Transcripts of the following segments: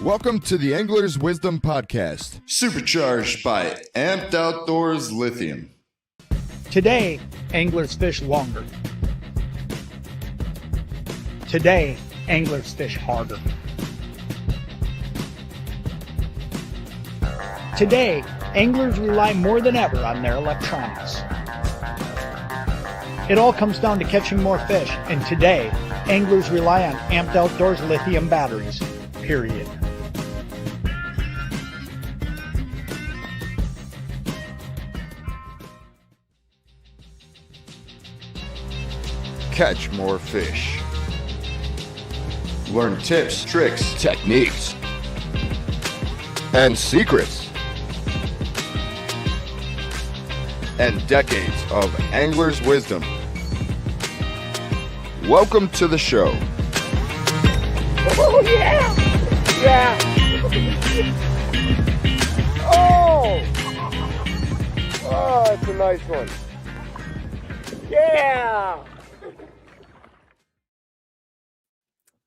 Welcome to the Angler's Wisdom Podcast, supercharged by Amped Outdoors Lithium. Today, anglers fish longer. Today, anglers fish harder. Today, anglers rely more than ever on their electronics. It all comes down to catching more fish, and today, anglers rely on Amped Outdoors lithium batteries, period. catch more fish, Learn tips, tricks, techniques, and secrets, and decades of angler's wisdom. Welcome to the show. Oh, yeah! Yeah! Oh! Oh, that's a nice one. Yeah!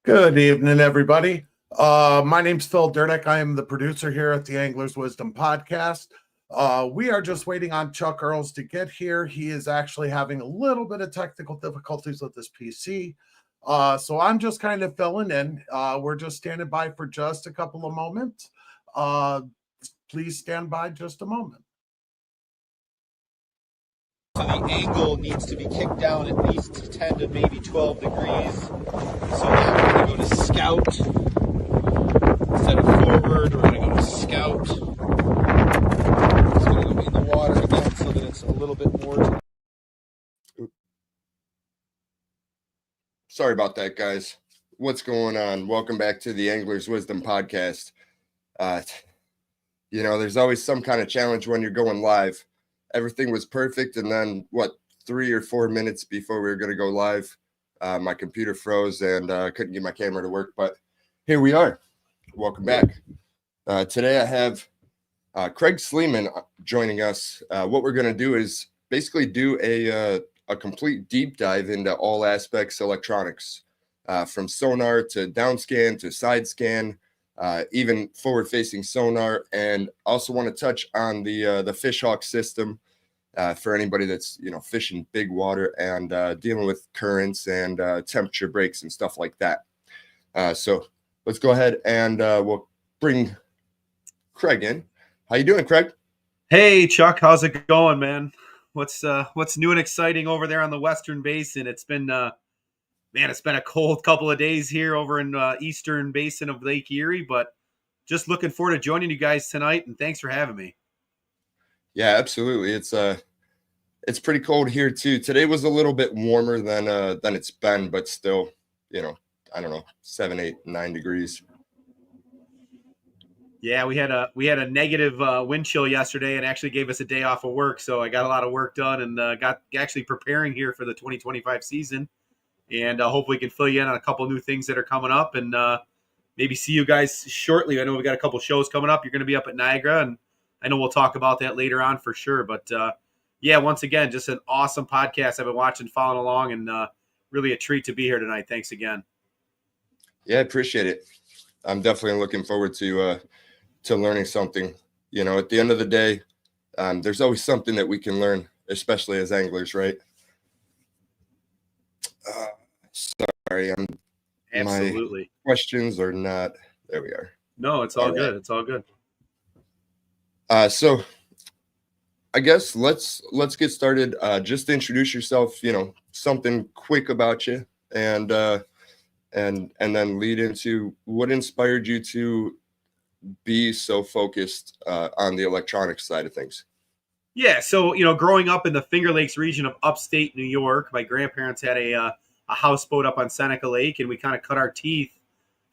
Good evening, everybody. My name's Phil Durnick. I am the producer here at the Angler's Wisdom Podcast. We are just waiting on Chuck Earls to get here. He is actually having a little bit of technical difficulties with his PC. So I'm just kind of filling in. We're just standing by for just a couple of moments. Please stand by just a moment. So the angle needs to be kicked down at least 10 to maybe 12 degrees. So now we're going to go to scout. Instead of forward, we're going to go to scout. It's going to go in the water again so that it's a little bit more. Sorry about that, guys. What's going on? Welcome back to the Angler's Wisdom Podcast. There's always some kind of challenge when you're going live. Everything was perfect, and then 3 or 4 minutes before we were going to go live, my computer froze and couldn't get my camera to work, but here we are. Welcome back. Today I have Craig Sleeman joining us. What we're going to do is basically do a complete deep dive into all aspects electronics, from Sonar to DownScan to SideScan, even forward-facing sonar, and also want to touch on the Fishhawk system for anybody that's fishing big water and dealing with currents and temperature breaks and stuff like that. So let's go ahead and we'll bring Craig in. How you doing, Craig? Hey, Chuck, how's it going, man? What's new and exciting over there on the Western Basin? It's been it's been a cold couple of days here over in Eastern Basin of Lake Erie, but just looking forward to joining you guys tonight, and thanks for having me. Yeah, absolutely. It's pretty cold here too. Today was a little bit warmer than it's been, but still, I don't know, 7, 8, 9 degrees. Yeah, we had a negative wind chill yesterday, and actually gave us a day off of work, so I got a lot of work done and got actually preparing here for the 2025 season. And hopefully we can fill you in on a couple new things that are coming up, and maybe see you guys shortly. I know we got a couple shows coming up. You're going to be up at Niagara, and I know we'll talk about that later on for sure. But once again, just an awesome podcast. I've been watching, following along, and really a treat to be here tonight. Thanks again. Yeah, I appreciate it. I'm definitely looking forward to learning something. At the end of the day, there's always something that we can learn, especially as anglers, right? Sorry, Absolutely. My questions are not. There we are. No, it's all good. Right. It's all good. So I guess let's get started. Just introduce yourself. Something quick about you, and then lead into what inspired you to be so focused on the electronics side of things. Yeah, so growing up in the Finger Lakes region of upstate New York, my grandparents had a houseboat up on Seneca Lake, and we kind of cut our teeth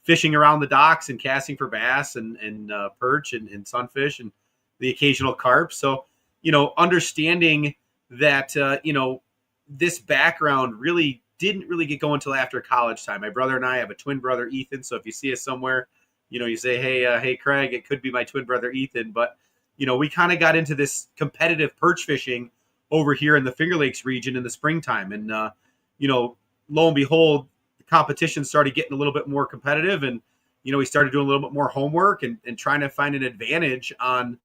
fishing around the docks and casting for bass and perch and sunfish and the occasional carp. So, understanding that, this background really didn't really get going until after college time. My brother and I have a twin brother, Ethan. So if you see us somewhere, you say, hey, Craig, it could be my twin brother, Ethan. But, we kind of got into this competitive perch fishing over here in the Finger Lakes region in the springtime. And, lo and behold, the competition started getting a little bit more competitive. And, we started doing a little bit more homework and trying to find an advantage on,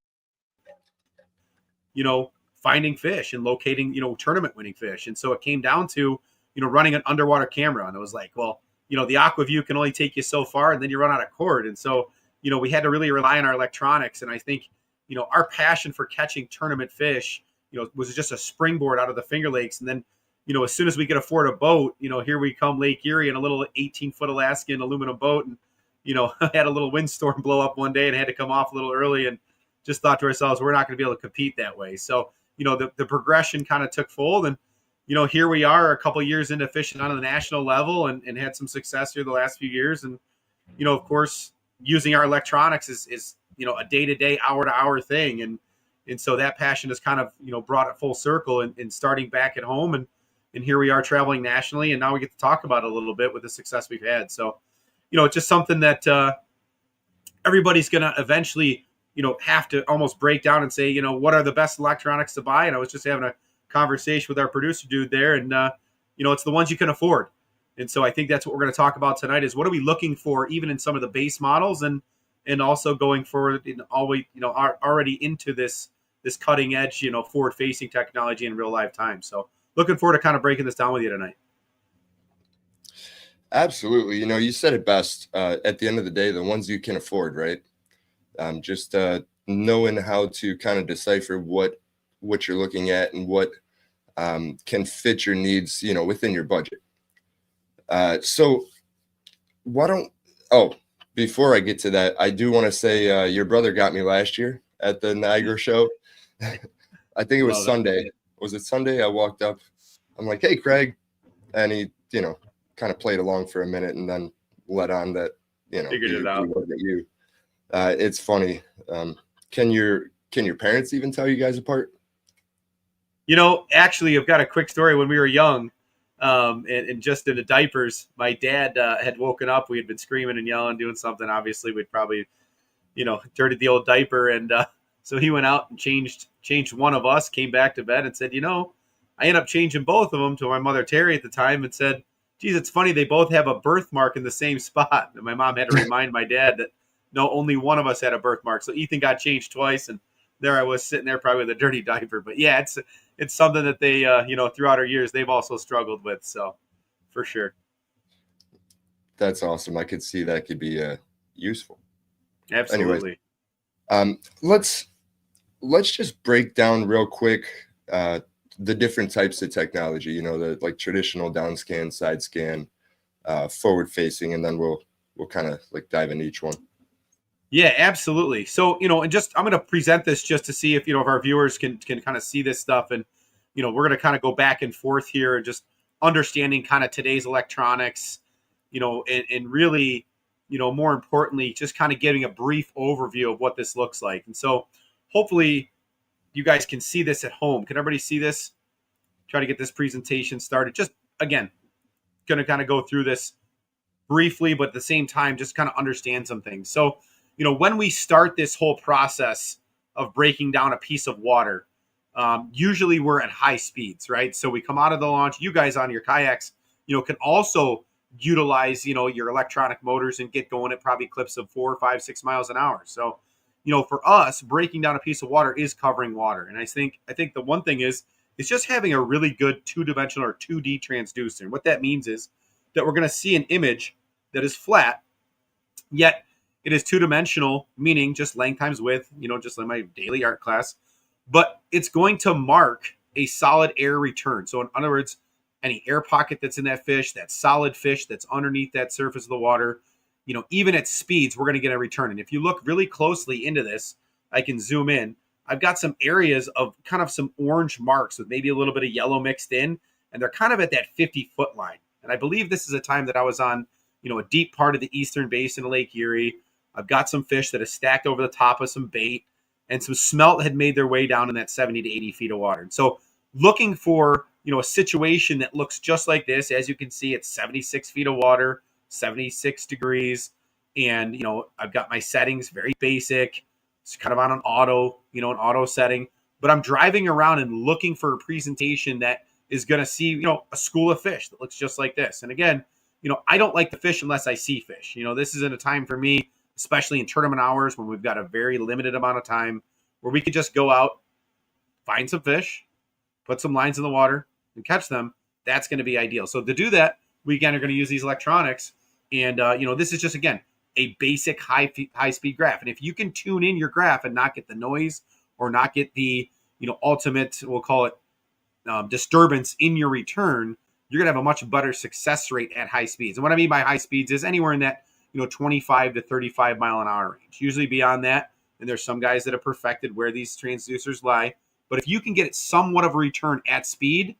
finding fish and locating, tournament winning fish. And so it came down to, running an underwater camera. And it was like, well, the AquaView can only take you so far, and then you run out of cord. And so, we had to really rely on our electronics. And I think, our passion for catching tournament fish, was just a springboard out of the Finger Lakes. And then, as soon as we could afford a boat, here we come Lake Erie in a little 18-foot Alaskan aluminum boat. And, had a little windstorm blow up one day and had to come off a little early, and just thought to ourselves, we're not going to be able to compete that way. So, the progression kind of took fold, and, here we are a couple of years into fishing on the national level and had some success here the last few years. And, of course, using our electronics is a day-to-day, hour-to-hour thing. And so that passion has kind of, brought it full circle and starting back at home. And here we are traveling nationally, and now we get to talk about it a little bit with the success we've had. So, it's just something that everybody's going to eventually, have to almost break down and say, what are the best electronics to buy? And I was just having a conversation with our producer dude there, and, it's the ones you can afford. And so I think that's what we're going to talk about tonight is what are we looking for even in some of the base models and also going forward in always, already into this cutting edge, forward facing technology in real life time. So looking forward to kind of breaking this down with you tonight. Absolutely. You said it best. At the end of the day, the ones you can afford, right? Just knowing how to kind of decipher what you're looking at and what can fit your needs, within your budget. So before I get to that, I do want to say your brother got me last year at the Niagara show. I think it was Sunday. Was it Sunday? I walked up. I'm like, hey, Craig. And he, kind of played along for a minute and then let on that, figured it out. You. It's funny. Can your parents even tell you guys apart? Actually, I've got a quick story. When we were young, and just in the diapers, my dad had woken up. We had been screaming and yelling, doing something. Obviously, we'd probably, dirtied the old diaper. And so he went out and changed one of us, came back to bed and said, I ended up changing both of them to my mother, Terry, at the time, and said, geez, it's funny. They both have a birthmark in the same spot. And my mom had to remind my dad that, no, only one of us had a birthmark. So Ethan got changed twice. And there I was sitting there probably with a dirty diaper. But yeah, it's something that they, throughout our years, they've also struggled with. So for sure. That's awesome. I could see that could be useful. Absolutely. Anyways, let's just break down real quick the different types of technology, the like traditional DownScan, SideScan, forward facing, and then we'll kind of like dive into each one. Yeah, absolutely. So, and just, I'm going to present this just to see if, if our viewers can kind of see this stuff. And, we're going to kind of go back and forth here and just understanding kind of today's electronics, and really, more importantly, just kind of giving a brief overview of what this looks like. And so hopefully you guys can see this at home. Can everybody see this? Try to get this presentation started. Just, again, going to kind of go through this briefly, but at the same time, just kind of understand some things. So, when we start this whole process of breaking down a piece of water, usually we're at high speeds, right? So we come out of the launch. You guys on your kayaks, can also utilize, your electronic motors and get going at probably clips of 4, 5, 6 miles an hour. So, for us, breaking down a piece of water is covering water. And I think the one thing is just having a really good two-dimensional or 2D transducer. And what that means is that we're going to see an image that is flat, yet it is two-dimensional, meaning just length times width, just like my daily art class. But it's going to mark a solid air return. So in other words, any air pocket that's in that fish, that solid fish that's underneath that surface of the water, even at speeds, we're going to get a return. And if you look really closely into this, I can zoom in. I've got some areas of kind of some orange marks with maybe a little bit of yellow mixed in, and they're kind of at that 50-foot line. And I believe this is a time that I was on, a deep part of the eastern basin of Lake Erie. I've got some fish that are stacked over the top of some bait, and some smelt had made their way down in that 70 to 80 feet of water. And so looking for, a situation that looks just like this, as you can see, it's 76 feet of water, 76 degrees. And, I've got my settings, very basic. It's kind of on an auto setting, but I'm driving around and looking for a presentation that is going to see, a school of fish that looks just like this. And again, I don't like to fish unless I see fish. This isn't a time for me, especially in tournament hours when we've got a very limited amount of time where we could just go out, find some fish, put some lines in the water and catch them. That's going to be ideal. So to do that, we again are going to use these electronics. And, this is just, again, a basic high speed graph. And if you can tune in your graph and not get the noise or not get the, ultimate, we'll call it disturbance in your return, you're going to have a much better success rate at high speeds. And what I mean by high speeds is anywhere in that, 25 to 35 mile an hour range. Usually beyond that, and there's some guys that have perfected where these transducers lie. But if you can get it somewhat of a return at speed,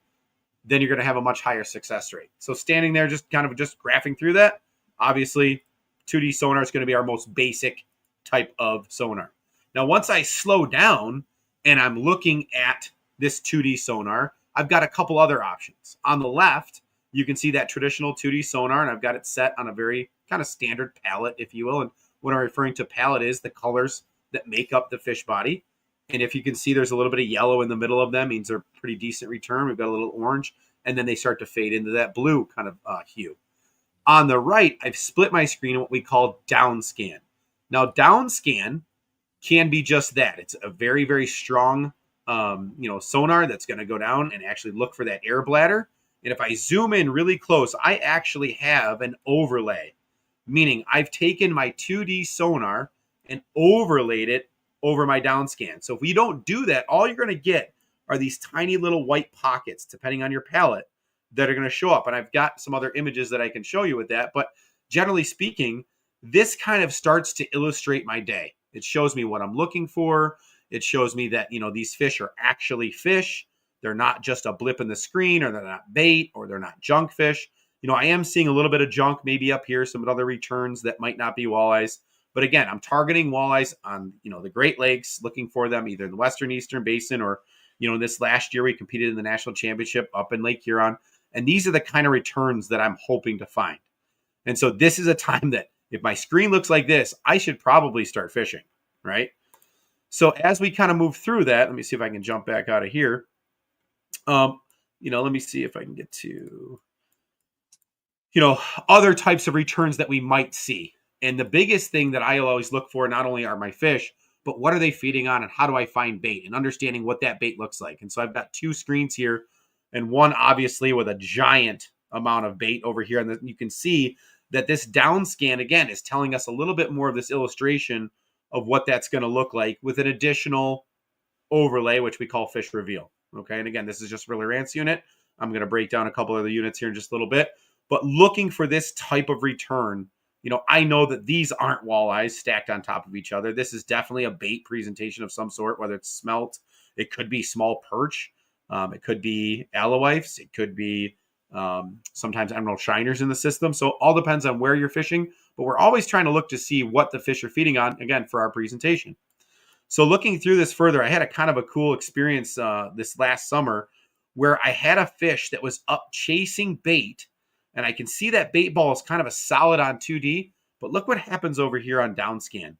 then you're going to have a much higher success rate. So standing there, just graphing through that, obviously 2D sonar is going to be our most basic type of sonar. Now, once I slow down and I'm looking at this 2D sonar, I've got a couple other options. On the left, you can see that traditional 2D sonar, and I've got it set on a very kind of standard palette, if you will. And what I'm referring to palette is the colors that make up the fish body. And if you can see, there's a little bit of yellow in the middle of them, means they're pretty decent return. We've got a little orange, and then they start to fade into that blue kind of hue. On the right, I've split my screen in what we call DownScan. Now, DownScan can be just that. It's a very, very strong sonar that's going to go down and actually look for that air bladder. And if I zoom in really close, I actually have an overlay, meaning I've taken my 2D sonar and overlaid it over my DownScan. So if we don't do that, all you're going to get are these tiny little white pockets, depending on your palette, that are going to show up. And I've got some other images that I can show you with that. But generally speaking, this kind of starts to illustrate my day. It shows me what I'm looking for. It shows me that, these fish are actually fish. They're not just a blip in the screen, or they're not bait, or they're not junk fish. I am seeing a little bit of junk maybe up here, some other returns that might not be walleyes. But again, I'm targeting walleyes on, the Great Lakes, looking for them either in the Western Eastern Basin or, this last year we competed in the national championship up in Lake Huron. And these are the kind of returns that I'm hoping to find. And so this is a time that if my screen looks like this, I should probably start fishing, right? So as we kind of move through that, let me see if I can jump back out of here. Let me see if I can get to, other types of returns that we might see. And the biggest thing that I always look for, not only are my fish, but what are they feeding on and how do I find bait and understanding what that bait looks like. And so I've got two screens here and one obviously with a giant amount of bait over here. And you can see that this DownScan, again, is telling us a little bit more of this illustration of what that's going to look like with an additional overlay, which we call fish reveal. Okay. And again, this is just Riller Rance unit. I'm going to break down a couple of the units here in just a little bit, but looking for this type of return, I know that these aren't walleyes stacked on top of each other. This is definitely a bait presentation of some sort, whether it's smelt, it could be small perch, it could be alowives, it could be sometimes emerald shiners in the system. So all depends on where you're fishing, but we're always trying to look to see what the fish are feeding on, again, for our presentation. So looking through this further, I had a kind of a cool experience this last summer where I had a fish that was up chasing bait, and I can see that bait ball is kind of a solid on 2D, but look what happens over here on DownScan.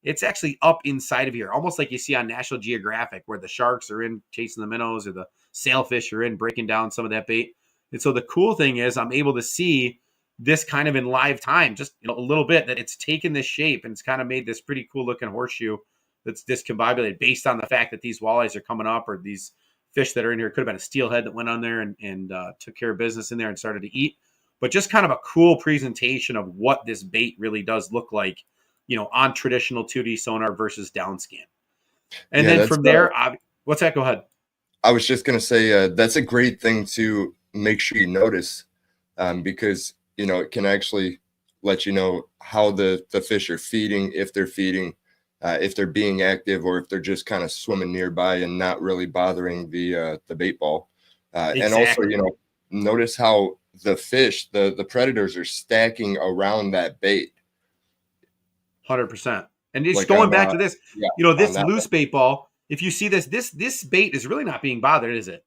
It's actually up inside of here, almost like you see on National Geographic where the sharks are in chasing the minnows or the sailfish are in breaking down some of that bait. And so the cool thing is I'm able to see this kind of in live time, just a little bit, that it's taken this shape and it's kind of made this pretty cool looking horseshoe that's discombobulated based on the fact that these walleyes are coming up, or these fish that are in here. It could have been a steelhead that went on there and took care of business in there and started to eat. But just kind of a cool presentation of what this bait really does look like, on traditional 2D sonar versus DownScan. And then from there, what's that? Go ahead. I was just going to say, that's a great thing to make sure you notice, because, it can actually let you know how the fish are feeding, if they're feeding, if they're being active, or if they're just kind of swimming nearby and not really bothering the bait ball. Exactly. And also, notice how the fish, the predators are stacking around that bait. 100%. And it's like going back to this, this loose bait ball. If you see this bait is really not being bothered, is it?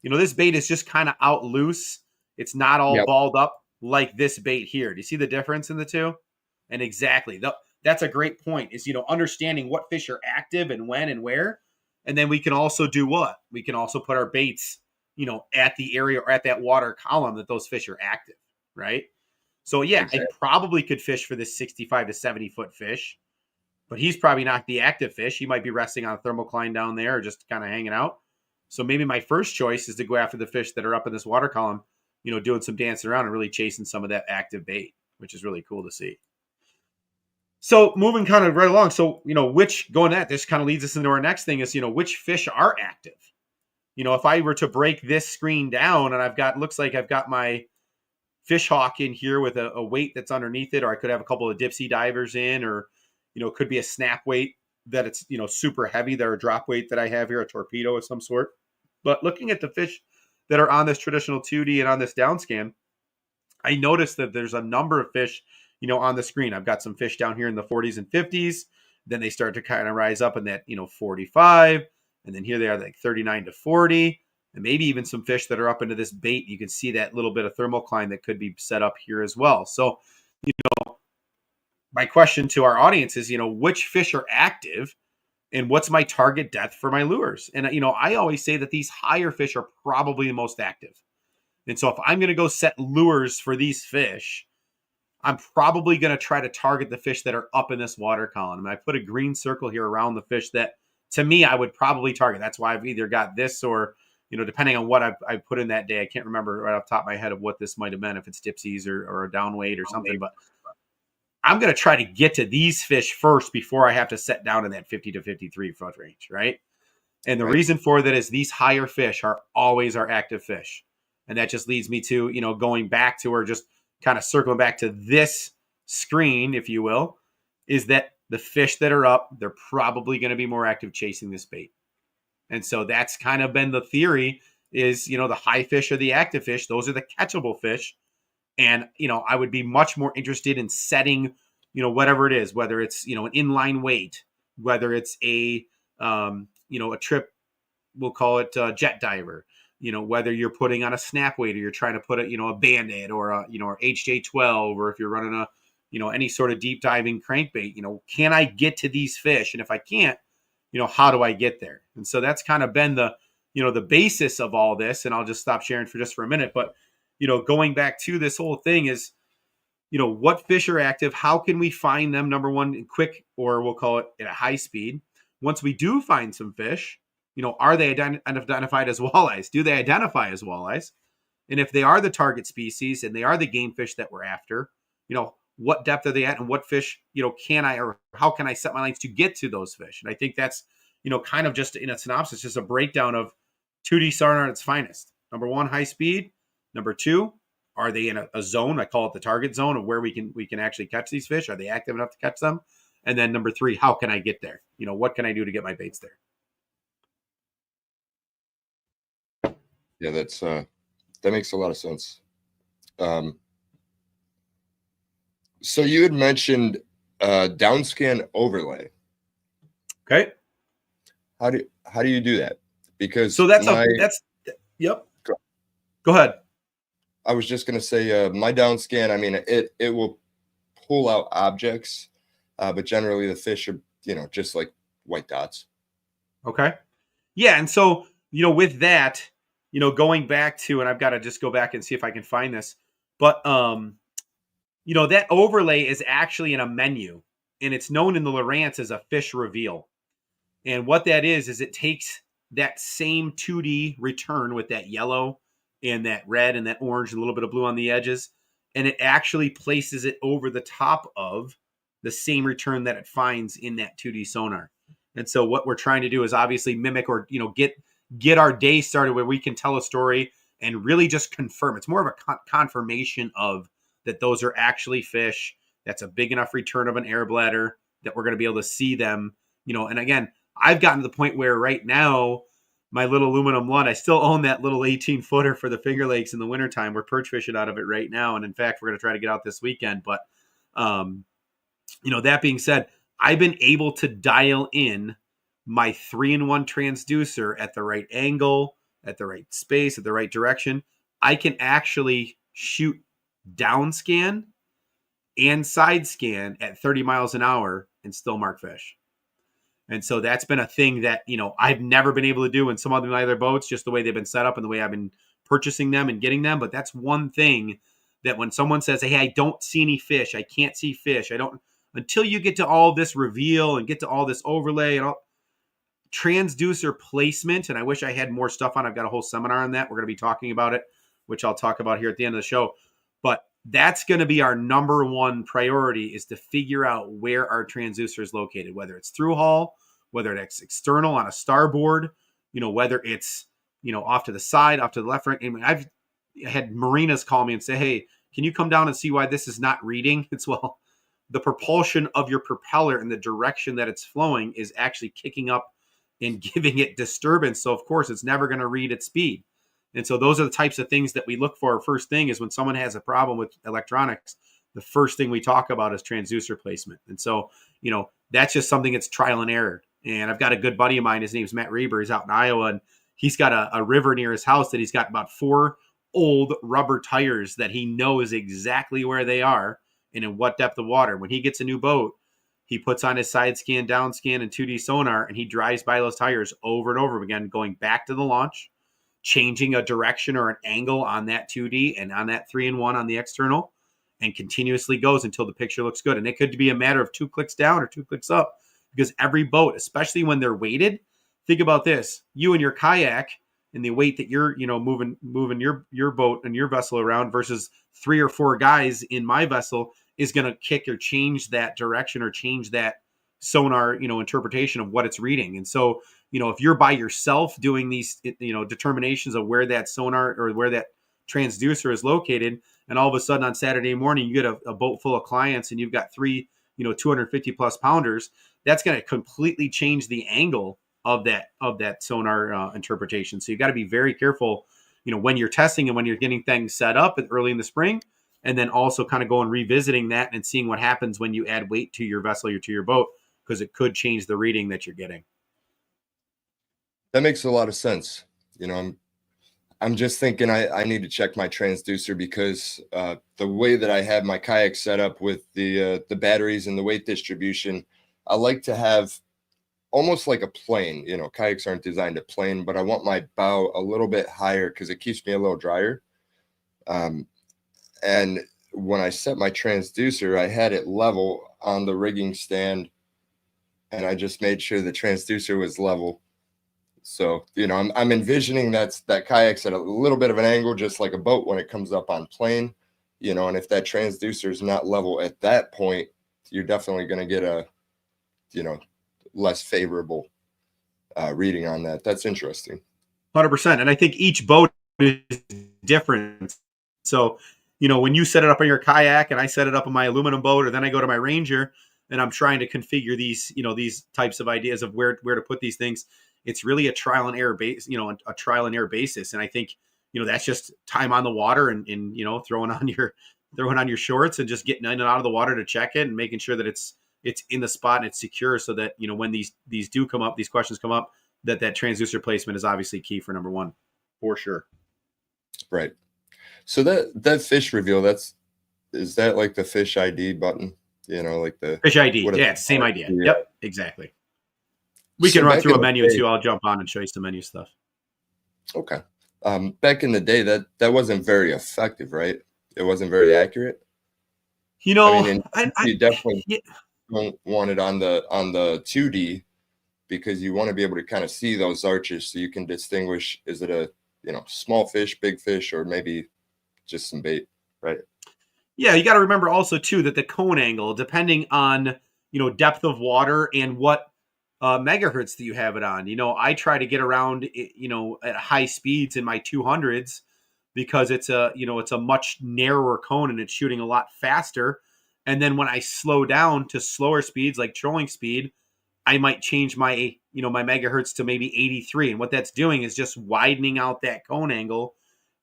This bait is just kind of out loose. It's not all balled up like this bait here. Do you see the difference in the two? And exactly. That's a great point, is, understanding what fish are active and when and where. And then we can also do what? We can also put our baits, at the area or at that water column that those fish are active, right? So yeah, Exactly. I probably could fish for this 65 to 70 foot fish, but he's probably not the active fish. He might be resting on a thermocline down there or just kind of hanging out. So maybe my first choice is to go after the fish that are up in this water column, doing some dancing around and really chasing some of that active bait, which is really cool to see. So moving kind of right along. So, this kind of leads us into our next thing is, which fish are active? If I were to break this screen down and looks like I've got my fish hawk in here with a weight that's underneath it, or I could have a couple of dipsy divers in, or, it could be a snap weight that it's, super heavy. They're a drop weight that I have here, a torpedo of some sort. But looking at the fish that are on this traditional 2D and on this DownScan, I noticed that there's a number of fish, on the screen. I've got some fish down here in the 40s and 50s. Then they start to kind of rise up in that, 45. And then here they are like 39 to 40. And maybe even some fish that are up into this bait. You can see that little bit of thermocline that could be set up here as well. So, my question to our audience is, which fish are active and what's my target depth for my lures? And, I always say that these higher fish are probably the most active. And so if I'm going to go set lures for these fish, I'm probably going to try to target the fish that are up in this water column. And I put a green circle here around the fish that, to me, I would probably target. That's why I've either got this or, depending on what I put in that day. I can't remember right off the top of my head of what this might have been, if it's dipsies or a down weight or something. But I'm going to try to get to these fish first before I have to set down in that 50 to 53 foot range, right? And the reason for that is these higher fish are always our active fish. And that just leads me to, going back to, or just kind of circling back to this screen, if you will, is that the fish that are up, they're probably going to be more active chasing this bait. And so that's kind of been the theory is, the high fish are the active fish. Those are the catchable fish. And, I would be much more interested in setting, whatever it is, whether it's, an inline weight, whether it's a trip, we'll call it a jet diver, whether you're putting on a snap weight or you're trying to put a bandit or a, or HJ12, or if you're running a, any sort of deep diving crankbait, can I get to these fish? And if I can't, how do I get there? And so that's kind of been the, the basis of all this. And I'll just stop sharing for a minute, but, going back to this whole thing is, what fish are active? How can we find them? Number one, quick, or we'll call it at a high speed. Once we do find some fish, are they identified as walleyes? Do they identify as walleyes? And if they are the target species and they are the game fish that we're after, what depth are they at and what fish, can I, or how can I set my lines to get to those fish? And I think that's, kind of just in a synopsis, just a breakdown of 2D sonar at its finest. Number one, high speed. Number two, are they in a zone? I call it the target zone of where we can actually catch these fish. Are they active enough to catch them? And then number three, how can I get there? What can I do to get my baits there? Yeah, that makes a lot of sense. So you had mentioned DownScan overlay. Okay. How do you do that? Because yep. Go ahead. I was just gonna say my DownScan. I mean, it will pull out objects, but generally the fish are just like white dots. Okay. Yeah, and so with that, going back to, and I've got to just go back and see if I can find this, but that overlay is actually in a menu, and it's known in the Lowrance as a fish reveal. And what that is it takes that same 2D return with that yellow and that red and that orange and a little bit of blue on the edges, and it actually places it over the top of the same return that it finds in that 2D sonar. And so what we're trying to do is obviously mimic or get our day started where we can tell a story and really just confirm. It's more of a confirmation of that those are actually fish. That's a big enough return of an air bladder that we're going to be able to see them. And again, I've gotten to the point where right now, my little aluminum Lund, I still own that little 18 footer for the Finger Lakes in the wintertime. We're perch fishing out of it right now. And in fact, we're going to try to get out this weekend. But, that being said, I've been able to dial in my 3-in-1 transducer at the right angle, at the right space, at the right direction. I can actually shoot DownScan and SideScan at 30 miles an hour and still mark fish. And so that's been a thing that, I've never been able to do in some of my other boats, just the way they've been set up and the way I've been purchasing them and getting them. But that's one thing that when someone says, hey, I don't see any fish, I can't see fish, until you get to all this reveal and get to all this overlay and all transducer placement. And I wish I had more stuff on. I've got a whole seminar on that. We're going to be talking about it, which I'll talk about here at the end of the show. But that's going to be our number one priority, is to figure out where our transducer is located, whether it's through hull, whether it's external on a starboard, whether it's, off to the side, off to the left, right. I mean, I've had marinas call me and say, hey, can you come down and see why this is not reading? It's, well, the propulsion of your propeller and the direction that it's flowing is actually kicking up and giving it disturbance. So of course it's never going to read at speed. And so those are the types of things that we look for. First thing is when someone has a problem with electronics, the first thing we talk about is transducer placement. And so, that's just something that's trial and error. And I've got a good buddy of mine, his name's Matt Reber. He's out in Iowa, and he's got a river near his house that he's got about 4 old rubber tires that he knows exactly where they are and in what depth of water. When he gets a new boat, he puts on his SideScan, DownScan, and 2D sonar, and he drives by those tires over and over again, going back to the launch, changing a direction or an angle on that 2D and on that 3-in-1 on the external, and continuously goes until the picture looks good. And it could be a matter of 2 clicks down or 2 clicks up, because every boat, especially when they're weighted, think about this: you and your kayak and the weight that you're, moving your boat and your vessel around versus 3 or 4 guys in my vessel is going to kick or change that direction or change that sonar, interpretation of what it's reading. And so, if you're by yourself doing these, determinations of where that sonar or where that transducer is located, and all of a sudden on Saturday morning, you get a boat full of clients and you've got 3, 250 plus pounders, that's going to completely change the angle of that sonar interpretation. So you got to be very careful, when you're testing and when you're getting things set up early in the spring, and then also kind of going revisiting that and seeing what happens when you add weight to your vessel or to your boat, because it could change the reading that you're getting. That makes a lot of sense. I'm just thinking I need to check my transducer, because the way that I have my kayak set up with the batteries and the weight distribution, I like to have almost like a plane. Kayaks aren't designed to plane, but I want my bow a little bit higher because it keeps me a little drier. And when I set my transducer, I had it level on the rigging stand, and I just made sure the transducer was level. So, I'm envisioning that kayak's at a little bit of an angle, just like a boat when it comes up on plane, and if that transducer is not level at that point, you're definitely going to get a, less favorable reading on that. That's interesting. 100%. And I think each boat is different. So, when you set it up on your kayak and I set it up on my aluminum boat, or then I go to my Ranger and I'm trying to configure these, these types of ideas of where to put these things, it's really a trial and error basis. And I think, that's just time on the water and throwing on your shorts and just getting in and out of the water to check it and making sure that it's in the spot and it's secure, so that, when these do come up, these questions come up, that transducer placement is obviously key for number one, for sure. Right. So that fish reveal, is that like the fish ID button? Like the fish ID. Yeah, it's the same idea. Yeah. Yep, exactly. We can run through a menu too. I'll jump on and show you some menu stuff. Okay. Back in the day, that wasn't very effective, right? It wasn't very accurate. You definitely don't want it on the 2D, because you want to be able to kind of see those arches so you can distinguish, is it a small fish, big fish, or maybe just some bait, right? Yeah, you got to remember also too that the cone angle, depending on depth of water and what megahertz that you have it on. I try to get around at high speeds in my 200s, because it's a much narrower cone and it's shooting a lot faster. And then when I slow down to slower speeds like trolling speed, I might change my my megahertz to maybe 83, and what that's doing is just widening out that cone angle,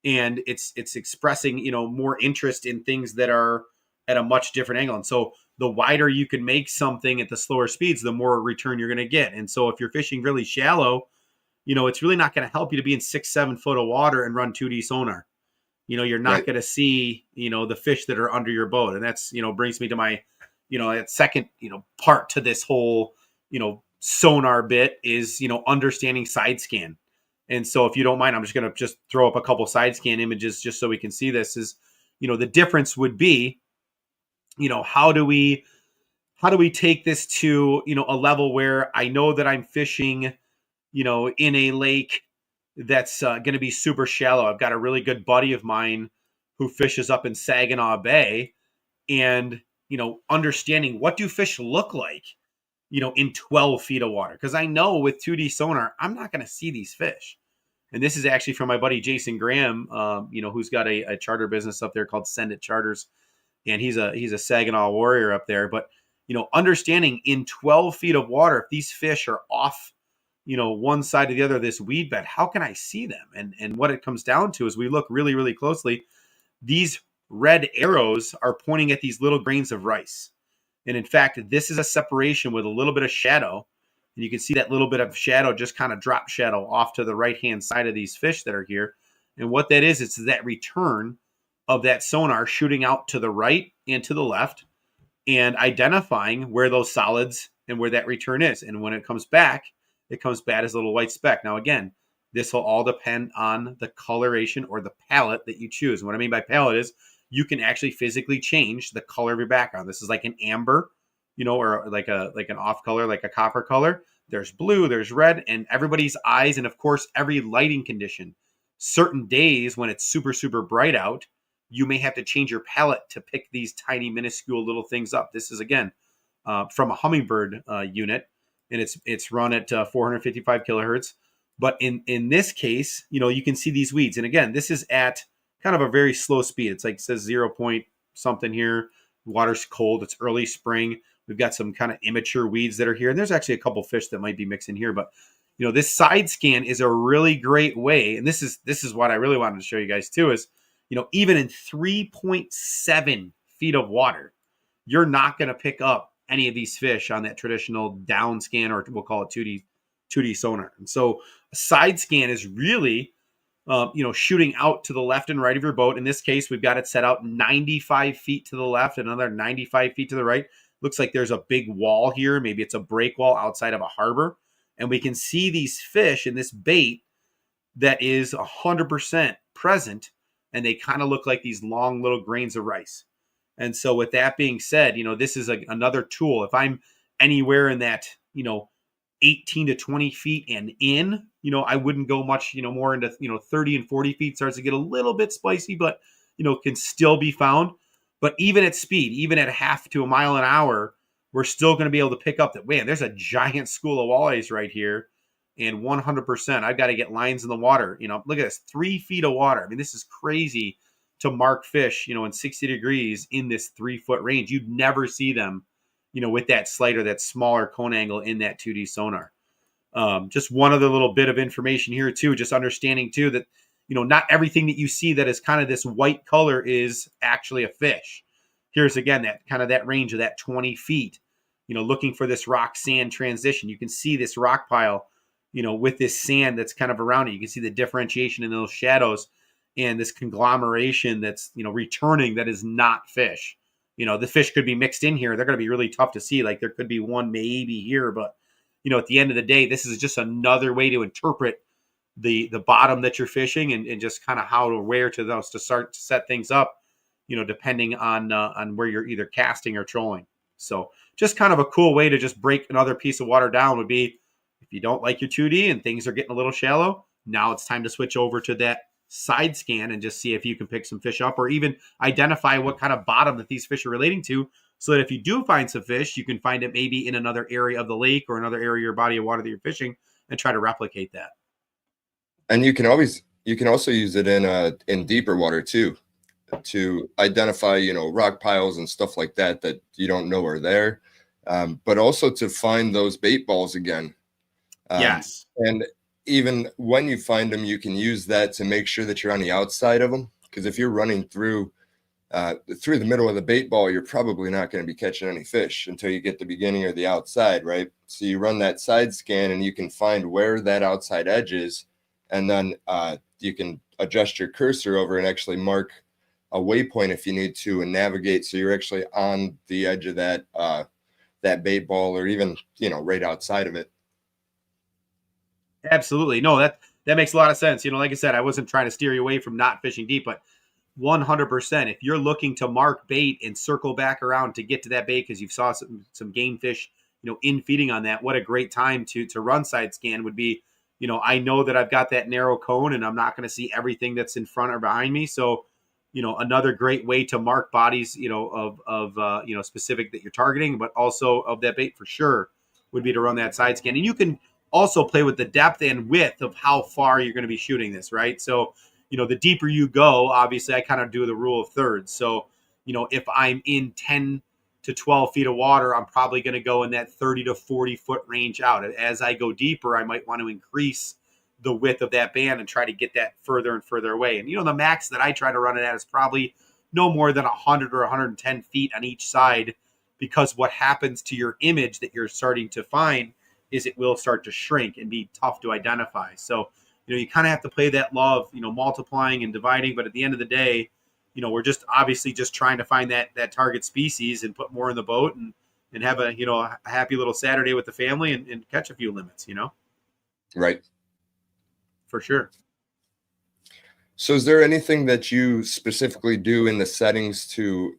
and it's expressing more interest in things that are at a much different angle. And so the wider you can make something at the slower speeds, the more return you're going to get. And so if you're fishing really shallow, it's really not going to help you to be in 6-7 foot of water and run 2D sonar. You're not going to see, the fish that are under your boat. And that's, brings me to my, that second, part to this whole, sonar bit is, understanding SideScan. And so if you don't mind, I'm just going to throw up a couple SideScan images just so we can see this. Is, the difference would be, how do we take this to, a level where I know that I'm fishing, in a lake that's going to be super shallow. I've got a really good buddy of mine who fishes up in Saginaw Bay, and, understanding what do fish look like, in 12 feet of water. Because I know with 2D sonar, I'm not going to see these fish. And this is actually from my buddy Jason Graham, who's got a charter business up there called Send It Charters, and he's a Saginaw warrior up there. But understanding in 12 feet of water, if these fish are off, one side or the other of this weed bed, how can I see them? And what it comes down to is we look really, really closely. These red arrows are pointing at these little grains of rice. And in fact, this is a separation with a little bit of shadow. And you can see that little bit of shadow, just kind of drop shadow off to the right-hand side of these fish that are here. And what that is, it's that return of that sonar shooting out to the right and to the left and identifying where those solids and where that return is. And when it comes back as a little white speck. Now, again, this will all depend on the coloration or the palette that you choose. And what I mean by palette is you can actually physically change the color of your background. This is like an amber, or like an off color, like a copper color. There's blue, there's red, and everybody's eyes, and of course, every lighting condition. Certain days when it's super, super bright out, you may have to change your palette to pick these tiny, minuscule little things up. This is, again, from a hummingbird unit, and it's run at 455 kilohertz. But in this case, you can see these weeds. And again, this is at kind of a very slow speed. It's like it says 0 point something here. Water's cold. It's early spring. We've got some kind of immature weeds that are here. And there's actually a couple fish that might be mixing here. But, this side scan is a really great way. And this is what I really wanted to show you guys too is, even in 3.7 feet of water, you're not going to pick up any of these fish on that traditional DownScan, or we'll call it 2D sonar. And so a side scan is really, shooting out to the left and right of your boat. In this case, we've got it set out 95 feet to the left, another 95 feet to the right. Looks like there's a big wall here. Maybe it's a break wall outside of a harbor. And we can see these fish in this bait that is 100% present. And they kind of look like these long little grains of rice. And so with that being said, this is another tool. If I'm anywhere in that, 18 to 20 feet and in, I wouldn't go much, more into, 30 and 40 feet. Starts to get a little bit spicy, but, can still be found. But even at speed, even at half to a mile an hour, we're still going to be able to pick up that, man, there's a giant school of walleyes right here. And 100%, I've got to get lines in the water. Look at this, 3 feet of water. I mean, this is crazy to mark fish, in 60 degrees in this 3 foot range. You'd never see them, with that slight or that smaller cone angle in that 2D sonar. Just one other little bit of information here too, just understanding too that, not everything that you see that is kind of this white color is actually a fish. Here's again, that kind of that range of that 20 feet, looking for this rock sand transition. You can see this rock pile, with this sand that's kind of around it. You can see the differentiation in those shadows and this conglomeration that's, returning that is not fish. The fish could be mixed in here. They're going to be really tough to see. Like there could be one maybe here, but, at the end of the day, this is just another way to interpret the bottom that you're fishing and just kind of how to where to those to start to set things up, depending on where you're either casting or trolling. So just kind of a cool way to just break another piece of water down would be, if you don't like your 2D and things are getting a little shallow, now it's time to switch over to that side scan and just see if you can pick some fish up or even identify what kind of bottom that these fish are relating to, so that if you do find some fish, you can find it maybe in another area of the lake or another area of your body of water that you're fishing and try to replicate that. And you can also use it in deeper water too, to identify, rock piles and stuff like that you don't know are there, but also to find those bait balls again. Yes. And even when you find them, you can use that to make sure that you're on the outside of them. Because if you're running through the middle of the bait ball, you're probably not going to be catching any fish until you get the beginning or the outside, right? So you run that side scan and you can find where that outside edge is. And then you can adjust your cursor over and actually mark a waypoint if you need to and navigate. So you're actually on the edge of that bait ball, or even, right outside of it. Absolutely. No, that makes a lot of sense. Like I said, I wasn't trying to steer you away from not fishing deep, but 100%. If you're looking to mark bait and circle back around to get to that bait because you saw some game fish, in feeding on that, what a great time to run side scan would be. I know that I've got that narrow cone and I'm not going to see everything that's in front or behind me. So, another great way to mark bodies, of specific that you're targeting, but also of that bait for sure would be to run that side scan. And you can also play with the depth and width of how far you're going to be shooting this, right? So, the deeper you go, obviously I kind of do the rule of thirds. So, if I'm in 10 to 12 feet of water, I'm probably going to go in that 30 to 40 foot range out. As I go deeper, I might want to increase the width of that band and try to get that further and further away. And, the max that I try to run it at is probably no more than 100 or 110 feet on each side, because what happens to your image that you're starting to find is it will start to shrink and be tough to identify. So, you kind of have to play that law of, multiplying and dividing. But at the end of the day, we're just obviously just trying to find that target species and put more in the boat and have a, a happy little Saturday with the family and catch a few limits, Right. For sure. So is there anything that you specifically do in the settings to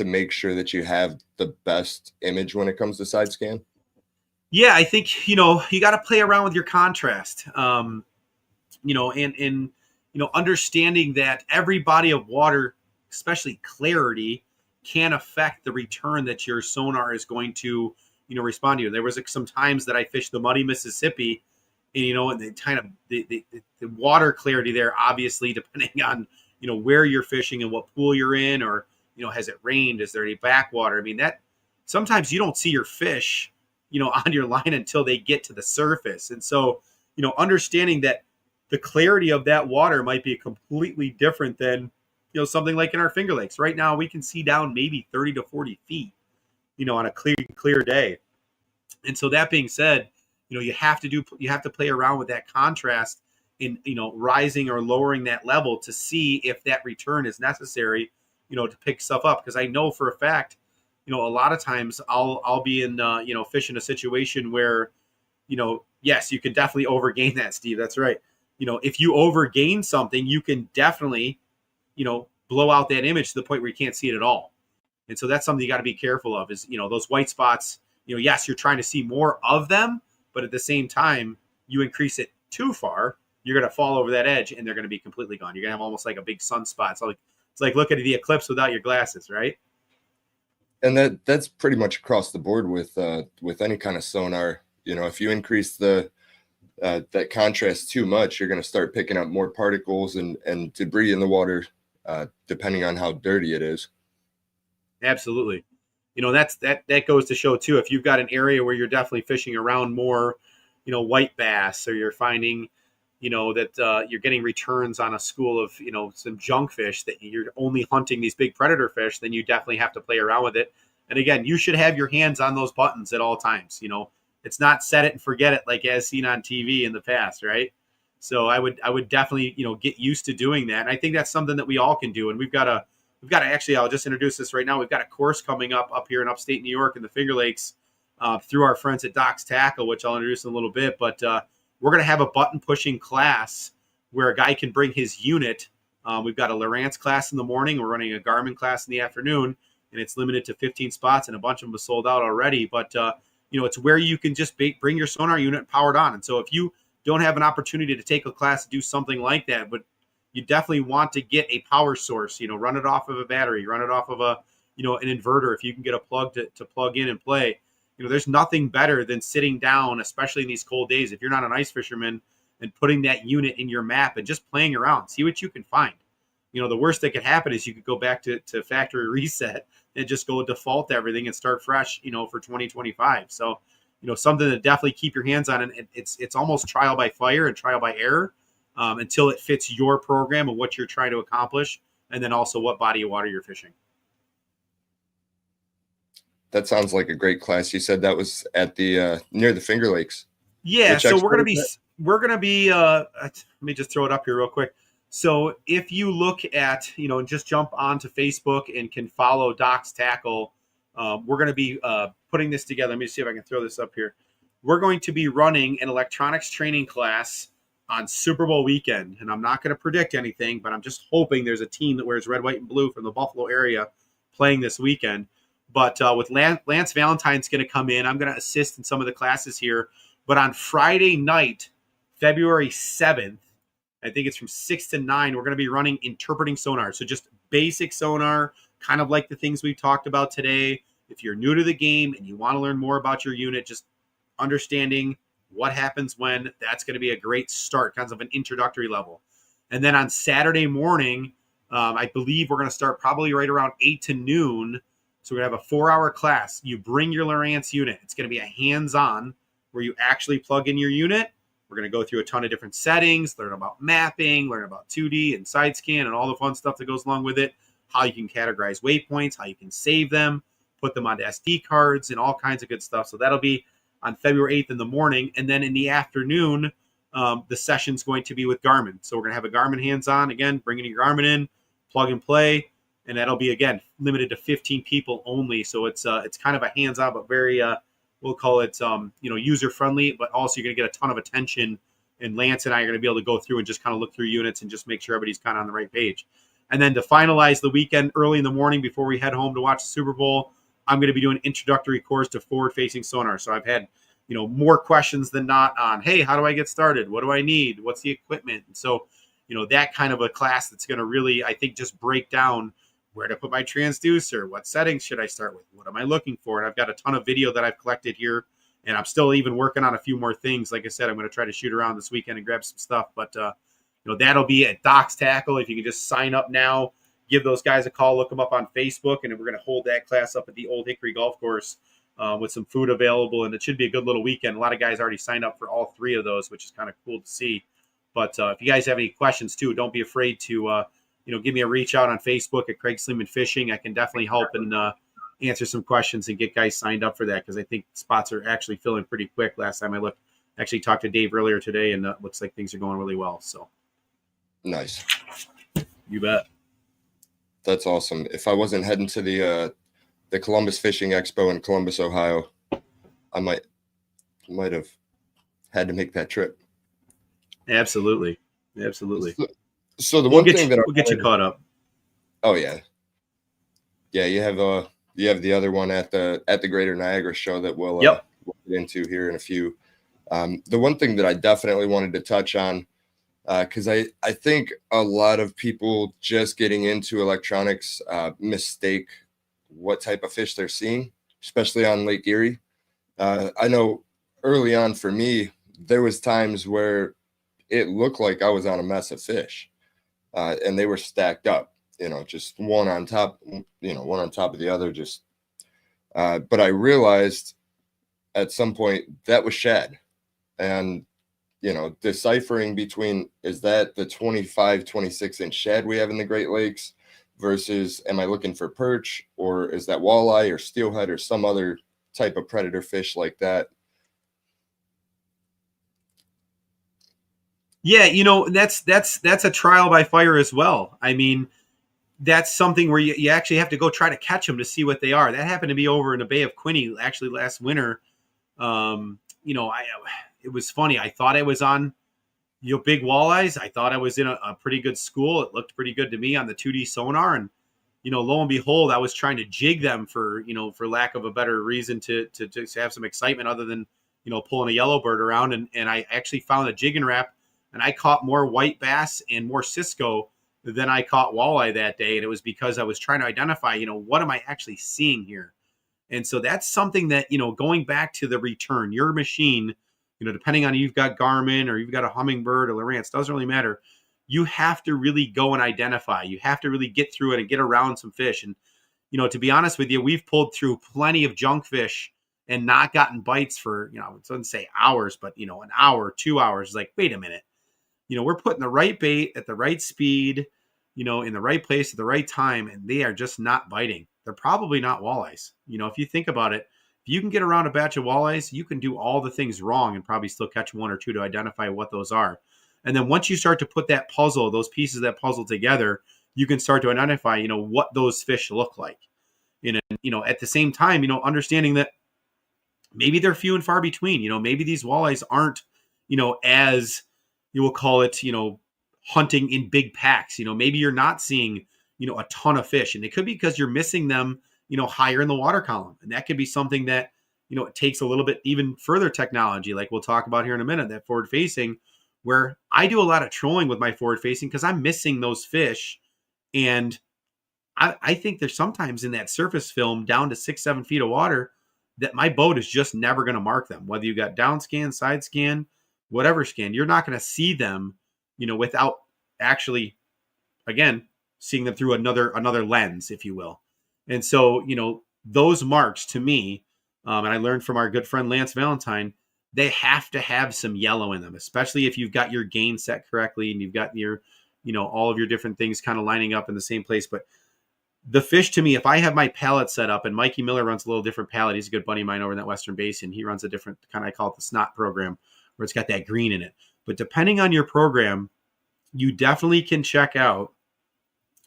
make sure that you have the best image when it comes to side scan? Yeah, I think, you got to play around with your contrast, and understanding that every body of water, especially clarity, can affect the return that your sonar is going to, respond to. There was some times that I fished the muddy Mississippi, and, and they kind of, the water clarity there, obviously, depending on, where you're fishing and what pool you're in, or, has it rained? Is there any backwater? I mean, that sometimes you don't see your fish, on your line until they get to the surface. And so, understanding that the clarity of that water might be completely different than, something like in our Finger Lakes. Right now, we can see down maybe 30 to 40 feet, on a clear day. And so that being said, you have to play around with that contrast in, rising or lowering that level to see if that return is necessary, to pick stuff up. Because I know for a fact, a lot of times I'll be in, fish in a situation where, yes, you can definitely overgain that, Steve. That's right. If you overgain something, you can definitely, blow out that image to the point where you can't see it at all. And so that's something you got to be careful of is, those white spots, yes, you're trying to see more of them, but at the same time, you increase it too far, you're going to fall over that edge and they're going to be completely gone. You're going to have almost like a big sunspot. So it's like looking at the eclipse without your glasses, right? And that's pretty much across the board with any kind of sonar. If you increase that contrast too much, you're going to start picking up more particles and debris in the water, depending on how dirty it is. Absolutely. That goes to show too, if you've got an area where you're definitely fishing around more, white bass, or you're finding, that you're getting returns on a school of, some junk fish, that you're only hunting these big predator fish, then you definitely have to play around with it. And again, you should have your hands on those buttons at all times. It's not set it and forget it like as seen on TV in the past, right? So I would definitely, get used to doing that. And I think that's something that we all can do. And we've got to actually, I'll just introduce this right now. We've got a course coming up here in upstate New York in the Finger Lakes through our friends at Doc's Tackle, which I'll introduce in a little bit. But we're going to have a button pushing class where a guy can bring his unit. We've got a Lowrance class in the morning. We're running a Garmin class in the afternoon, and it's limited to 15 spots, and a bunch of them are sold out already. But, it's where you can just bring your sonar unit powered on. And so if you don't have an opportunity to take a class to do something like that, but you definitely want to get a power source, run it off of a battery, run it off of an inverter. If you can get a plug to plug in and play, there's nothing better than sitting down, especially in these cold days. If you're not an ice fisherman, and putting that unit in your map and just playing around, see what you can find. The worst that could happen is you could go back to factory reset and just go default everything and start fresh, for 2025. So, something to definitely keep your hands on. And it's almost trial by fire and trial by error until it fits your program and what you're trying to accomplish. And then also what body of water you're fishing. That sounds like a great class. You said that was at the near the Finger Lakes. Yeah. So we're going to be, let me just throw it up here real quick. So if you look at, and just jump onto Facebook and can follow Doc's Tackle, we're going to be putting this together. Let me see if I can throw this up here. We're going to be running an electronics training class on Super Bowl weekend, and I'm not going to predict anything, but I'm just hoping there's a team that wears red, white, and blue from the Buffalo area playing this weekend. But with Lance Valentine's going to come in, I'm going to assist in some of the classes here. But on Friday night, February 7th, I think it's from 6 to 9, we're going to be running interpreting sonar. So just basic sonar, kind of like the things we've talked about today. If you're new to the game and you want to learn more about your unit, just understanding what happens when, that's going to be a great start, kind of an introductory level. And then on Saturday morning, I believe we're going to start probably right around 8 to noon. So we're going to have a 4-hour class. You bring your Lowrance unit. It's going to be a hands-on where you actually plug in your unit. We're going to go through a ton of different settings, learn about mapping, learn about 2D and SideScan and all the fun stuff that goes along with it, how you can categorize waypoints, how you can save them, put them onto SD cards, and all kinds of good stuff. So that'll be on February 8th in the morning. And then in the afternoon, the session's going to be with Garmin. So we're going to have a Garmin hands-on, again, bringing your Garmin in, plug and play, and that'll be, again, limited to 15 people only. So it's kind of a hands-on, but very, we'll call it, user-friendly, but also you're going to get a ton of attention. And Lance and I are going to be able to go through and just kind of look through units and just make sure everybody's kind of on the right page. And then to finalize the weekend early in the morning before we head home to watch the Super Bowl, I'm going to be doing an introductory course to forward-facing sonar. So I've had, more questions than not on, hey, how do I get started? What do I need? What's the equipment? And so, that kind of a class that's going to really, I think, just break down where to put my transducer, what settings should I start with, what am I looking for? And I've got a ton of video that I've collected here, and I'm still even working on a few more things. Like I said, I'm going to try to shoot around this weekend and grab some stuff. But, that'll be at Doc's Tackle. If you can just sign up now, give those guys a call, look them up on Facebook, and we're going to hold that class up at the Old Hickory Golf Course with some food available, and it should be a good little weekend. A lot of guys already signed up for all 3 of those, which is kind of cool to see. But if you guys have any questions, too, don't be afraid to, give me a reach out on Facebook at Craig Sleeman Fishing. I can definitely help and answer some questions and get guys signed up for that, because I think spots are actually filling pretty quick. Last time I looked, actually talked to Dave earlier today, and it looks like things are going really well. So Nice. You bet. That's awesome. If I wasn't heading to the Columbus Fishing Expo in Columbus, Ohio, I might have had to make that trip. Absolutely. So the one thing that we'll get you caught up. Oh yeah. You have the other one at the Greater Niagara show that we'll get into here in a few. The one thing that I definitely wanted to touch on, because I think a lot of people just getting into electronics mistake what type of fish they're seeing, especially on Lake Erie. I know early on for me, there was times where it looked like I was on a mess of fish, and they were stacked up, just one on top of the other. But I realized at some point that was shad, and deciphering between, is that the 25, 26-inch shad we have in the Great Lakes versus am I looking for perch, or is that walleye or steelhead or some other type of predator fish like that? Yeah, that's a trial by fire as well. I mean, that's something where you actually have to go try to catch them to see what they are. That happened to be over in the Bay of Quinte actually last winter. It was funny. I thought I was on big walleyes. I thought I was in a pretty good school. It looked pretty good to me on the 2D sonar, and lo and behold, I was trying to jig them for lack of a better reason to have some excitement other than pulling a yellowbird around, and I actually found a jig and wrap, and I caught more white bass and more Cisco than I caught walleye that day, and it was because I was trying to identify what am I actually seeing here. And so that's something that going back to the return, your machine, depending on if you've got Garmin or you've got a Humminbird or Lowrance, doesn't really matter. You have to really go and identify. You have to really get through it and get around some fish. And, to be honest with you, we've pulled through plenty of junk fish and not gotten bites for, I wouldn't say hours, but, an hour, 2 hours. It's like, wait a minute. We're putting the right bait at the right speed, in the right place at the right time, and they are just not biting. They're probably not walleyes. If you think about it, if you can get around a batch of walleyes, you can do all the things wrong and probably still catch one or two to identify what those are. And then once you start to put that puzzle, those pieces of that puzzle together, you can start to identify, what those fish look like. And, at the same time, understanding that maybe they're few and far between, maybe these walleyes aren't, as you will call it, hunting in big packs. Maybe you're not seeing, a ton of fish, and it could be because you're missing them, higher in the water column. And that could be something that, it takes a little bit even further technology, like we'll talk about here in a minute, that forward facing, where I do a lot of trolling with my forward facing because I'm missing those fish. And I think there's sometimes in that surface film down to 6-7 feet of water that my boat is just never going to mark them. Whether you got DownScan, SideScan, whatever scan, you're not going to see them, without actually, again, seeing them through another lens, if you will. And so, those marks to me, and I learned from our good friend Lance Valentine, they have to have some yellow in them, especially if you've got your gain set correctly and you've got your, all of your different things kind of lining up in the same place. But the fish, to me, if I have my palette set up, and Mikey Miller runs a little different palette, he's a good buddy of mine over in that Western Basin. He runs a different kind of, I call it the snot program, where it's got that green in it. But depending on your program, you definitely can check out,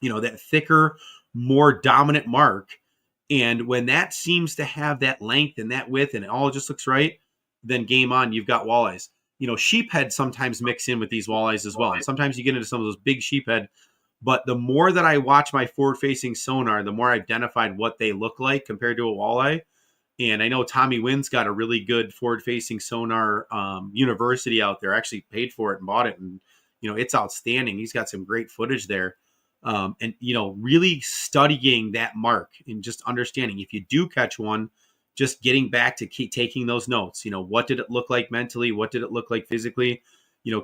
that thicker, more dominant mark. And when that seems to have that length and that width and it all just looks right, then game on, you've got walleyes. Sheephead sometimes mix in with these walleyes as well. And sometimes you get into some of those big sheephead. But the more that I watch my forward-facing sonar, the more I identified what they look like compared to a walleye. And I know Tommy Wynn's got a really good forward-facing sonar university out there. I actually paid for it and bought it. And, it's outstanding. He's got some great footage there. And really studying that mark and just understanding if you do catch one, just getting back to keep taking those notes. What did it look like mentally? What did it look like physically?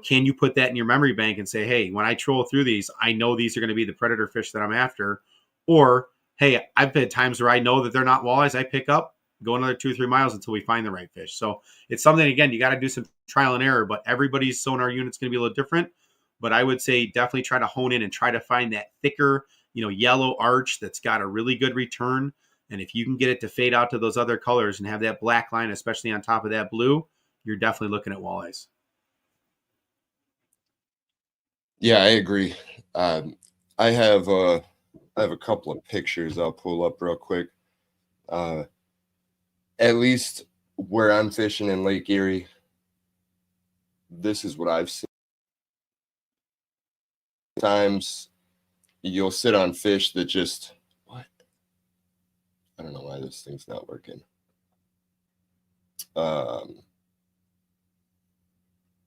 Can you put that in your memory bank and say, hey, when I troll through these, I know these are going to be the predator fish that I'm after. Or, hey, I've had times where I know that they're not walleyes. I pick up, go another 2 or 3 miles until we find the right fish. So it's something, again, you got to do some trial and error, but everybody's sonar unit's going to be a little different. But I would say definitely try to hone in and try to find that thicker, yellow arch that's got a really good return. And if you can get it to fade out to those other colors and have that black line, especially on top of that blue, you're definitely looking at walleyes. Yeah, I agree. I have a couple of pictures I'll pull up real quick. At least where I'm fishing in Lake Erie, this is what I've seen. Sometimes you'll sit on fish that just, what? I don't know why this thing's not working.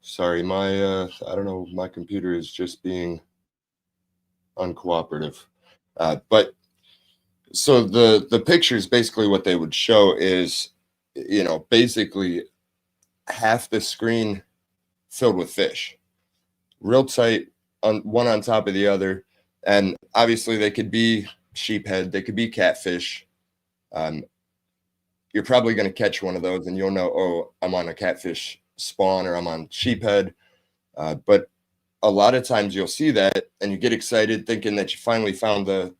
Sorry, my I don't know, my computer is just being uncooperative. But so the pictures, basically what they would show is, basically half the screen filled with fish, real tight, one on top of the other. And obviously they could be sheephead, they could be catfish. You're probably going to catch one of those and you'll know, oh, I'm on a catfish spawn or I'm on sheephead. But a lot of times you'll see that and you get excited thinking that you finally found the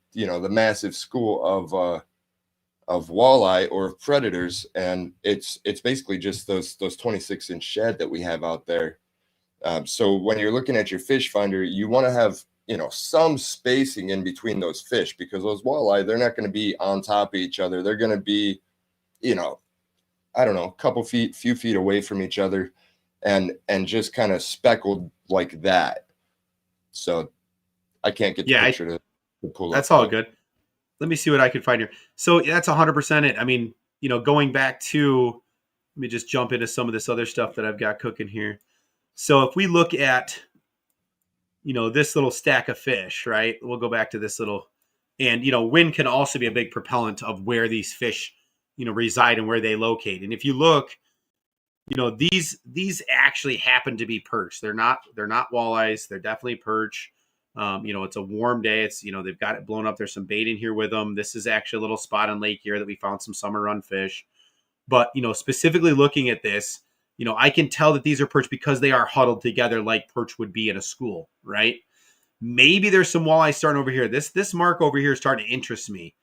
massive school of walleye or predators. And it's basically just those 26-inch shad that we have out there. So when you're looking at your fish finder, you want to have, some spacing in between those fish, because those walleye, they're not going to be on top of each other. They're going to be, I don't know, a few feet away from each other and just kind of speckled like that. So I can't get the picture to pull up. That's all good. Let me see what I can find here. So that's 100% it. I mean, going back to, let me just jump into some of this other stuff that I've got cooking here. So if we look at, this little stack of fish, right? We'll go back to this little, and, wind can also be a big propellant of where these fish, reside and where they locate. And if you look, these actually happen to be perch. They're not walleyes. They're definitely perch. It's a warm day. It's, they've got it blown up. There's some bait in here with them. This is actually a little spot on Lake Erie that we found some summer run fish. But, specifically looking at this, I can tell that these are perch because they are huddled together like perch would be in a school, right? Maybe there's some walleye starting over here. This mark over here is starting to interest me.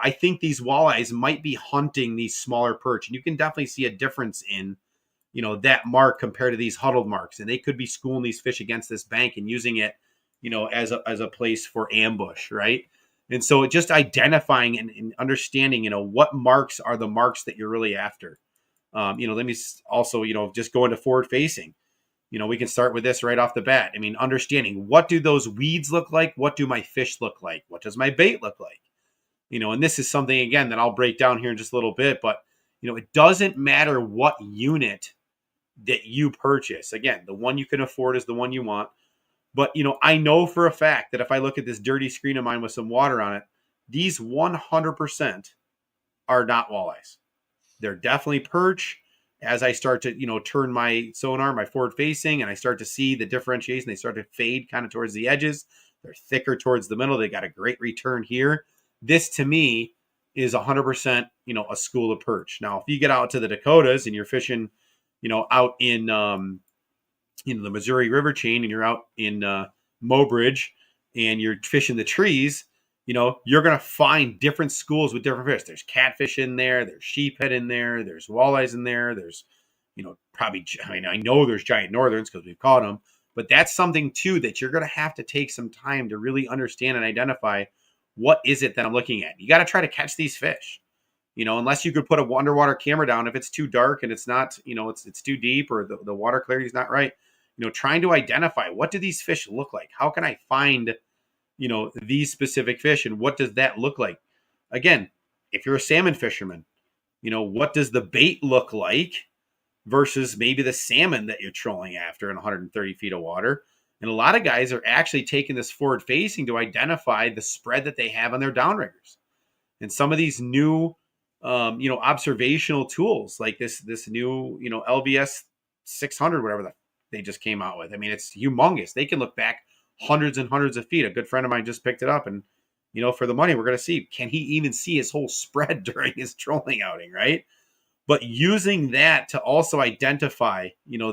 I think these walleyes might be hunting these smaller perch, and you can definitely see a difference in, that mark compared to these huddled marks. And they could be schooling these fish against this bank and using it, as a place for ambush, right? And so just identifying and understanding, what marks are the marks that you're really after. Let me also, just go into forward facing. we can start with this right off the bat. I mean, understanding, what do those weeds look like? What do my fish look like? What does my bait look like? And this is something, again, that I'll break down here in just a little bit, but, it doesn't matter what unit that you purchase. Again, the one you can afford is the one you want. But, I know for a fact that if I look at this dirty screen of mine with some water on it, these 100% are not walleyes. They're definitely perch. As I start to, turn my sonar, my forward facing, and I start to see the differentiation, they start to fade kind of towards the edges. They're thicker towards the middle. They got a great return here. This to me is 100%, a school of perch. Now, if you get out to the Dakotas and you're fishing, out in, the Missouri River chain, and you're out in Mobridge and you're fishing the trees, you're going to find different schools with different fish. There's catfish in there. There's sheephead in there. There's walleyes in there. There's, probably, I know there's giant northerns because we've caught them, but that's something too that you're going to have to take some time to really understand and identify what is it that I'm looking at. You got to try to catch these fish, unless you could put a underwater camera down if it's too dark and it's not, it's too deep or the water clarity is not right. Trying to identify, what do these fish look like? How can I find these specific fish, and what does that look like? Again, if you're a salmon fisherman, what does the bait look like versus maybe the salmon that you're trolling after in 130 feet of water? And a lot of guys are actually taking this forward facing to identify the spread that they have on their downriggers. And some of these new, observational tools like this new, LBS 600, whatever they just came out with. I mean, it's humongous. They can look back hundreds and hundreds of feet. A good friend of mine just picked it up, and for the money, we're going to see, can he even see his whole spread during his trolling outing, right? But using that to also identify,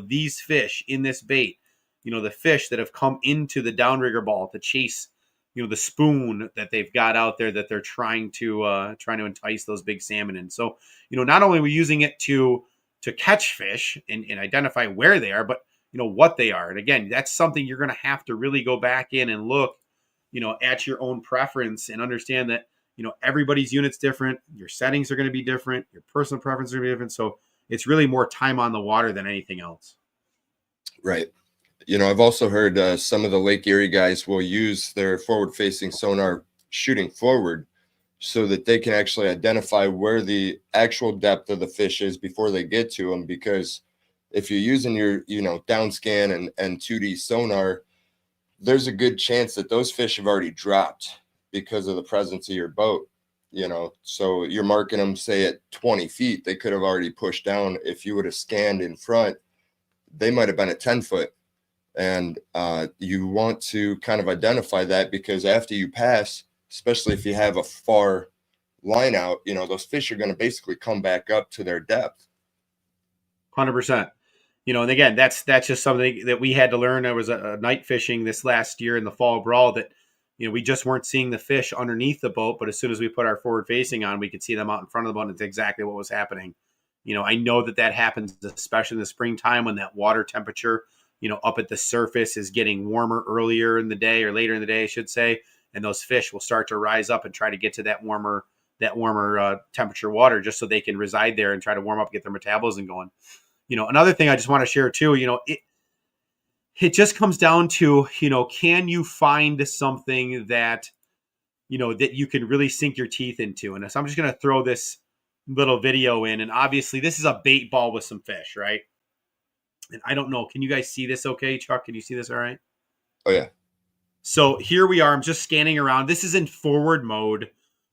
these fish in this bait, the fish that have come into the downrigger ball to chase, the spoon that they've got out there that they're trying to entice those big salmon in. So, not only are we using it to catch fish and identify where they are, but what they are. And again, that's something you're going to have to really go back in and look, at your own preference and understand that, everybody's unit's different. Your settings are going to be different. Your personal preferences are going to be different. So it's really more time on the water than anything else. Right. I've also heard some of the Lake Erie guys will use their forward facing sonar shooting forward so that they can actually identify where the actual depth of the fish is before they get to them. Because if you're using your, DownScan and 2D sonar, there's a good chance that those fish have already dropped because of the presence of your boat, so you're marking them, say, at 20 feet. They could have already pushed down. If you would have scanned in front, they might have been at 10 foot. And you want to kind of identify that, because after you pass, especially if you have a far line out, those fish are going to basically come back up to their depth. 100%. And again, that's just something that we had to learn. There was a night fishing this last year in the fall brawl that, we just weren't seeing the fish underneath the boat, but as soon as we put our forward facing on, we could see them out in front of the boat, and it's exactly what was happening. I know that happens, especially in the springtime when that water temperature, up at the surface is getting warmer earlier in the day, or later in the day, I should say, and those fish will start to rise up and try to get to that warmer temperature water, just so they can reside there and try to warm up, get their metabolism going. Another thing I just want to share too, it just comes down to, can you find something that, that you can really sink your teeth into? And so I'm just going to throw this little video in, and obviously this is a bait ball with some fish, right? And I don't know, can you guys see this okay, Chuck? Can you see this all right? Oh, yeah. So here we are. I'm just scanning around. This is in forward mode.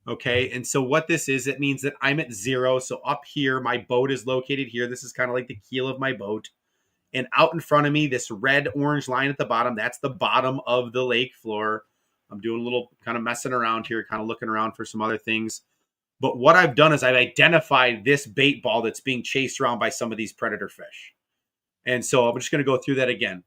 Okay. And so what this is, it means that I'm at 0. So up here, my boat is located here. This is kind of like the keel of my boat. And out in front of me, this red orange line at the bottom, that's the bottom of the lake floor. I'm doing a little kind of messing around here, kind of looking around for some other things. But what I've done is I've identified this bait ball that's being chased around by some of these predator fish. And so I'm just going to go through that again.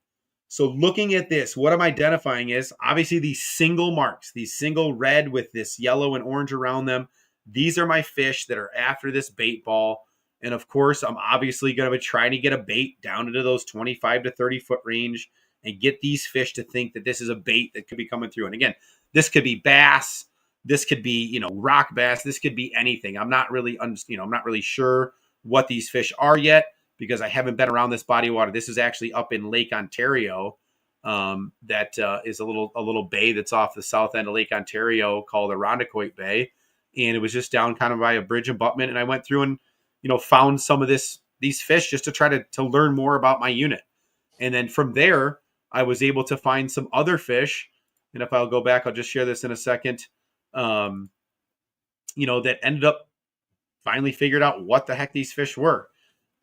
So looking at this, what I'm identifying is obviously these single marks, these single red with this yellow and orange around them. These are my fish that are after this bait ball. And of course, I'm obviously going to be trying to get a bait down into those 25 to 30 foot range and get these fish to think that this is a bait that could be coming through. And again, this could be bass. This could be, rock bass. This could be anything. I'm not really, I'm not really sure what these fish are yet. because I haven't been around this body of water. This is actually up in Lake Ontario. That is a little bay that's off the south end of Lake Ontario called Irondequoit Bay. And it was just down kind of by a bridge abutment. And I went through and, found some of these fish just to try to learn more about my unit. And then from there, I was able to find some other fish. And if I'll go back, I'll just share this in a second. That ended up finally figured out what the heck these fish were.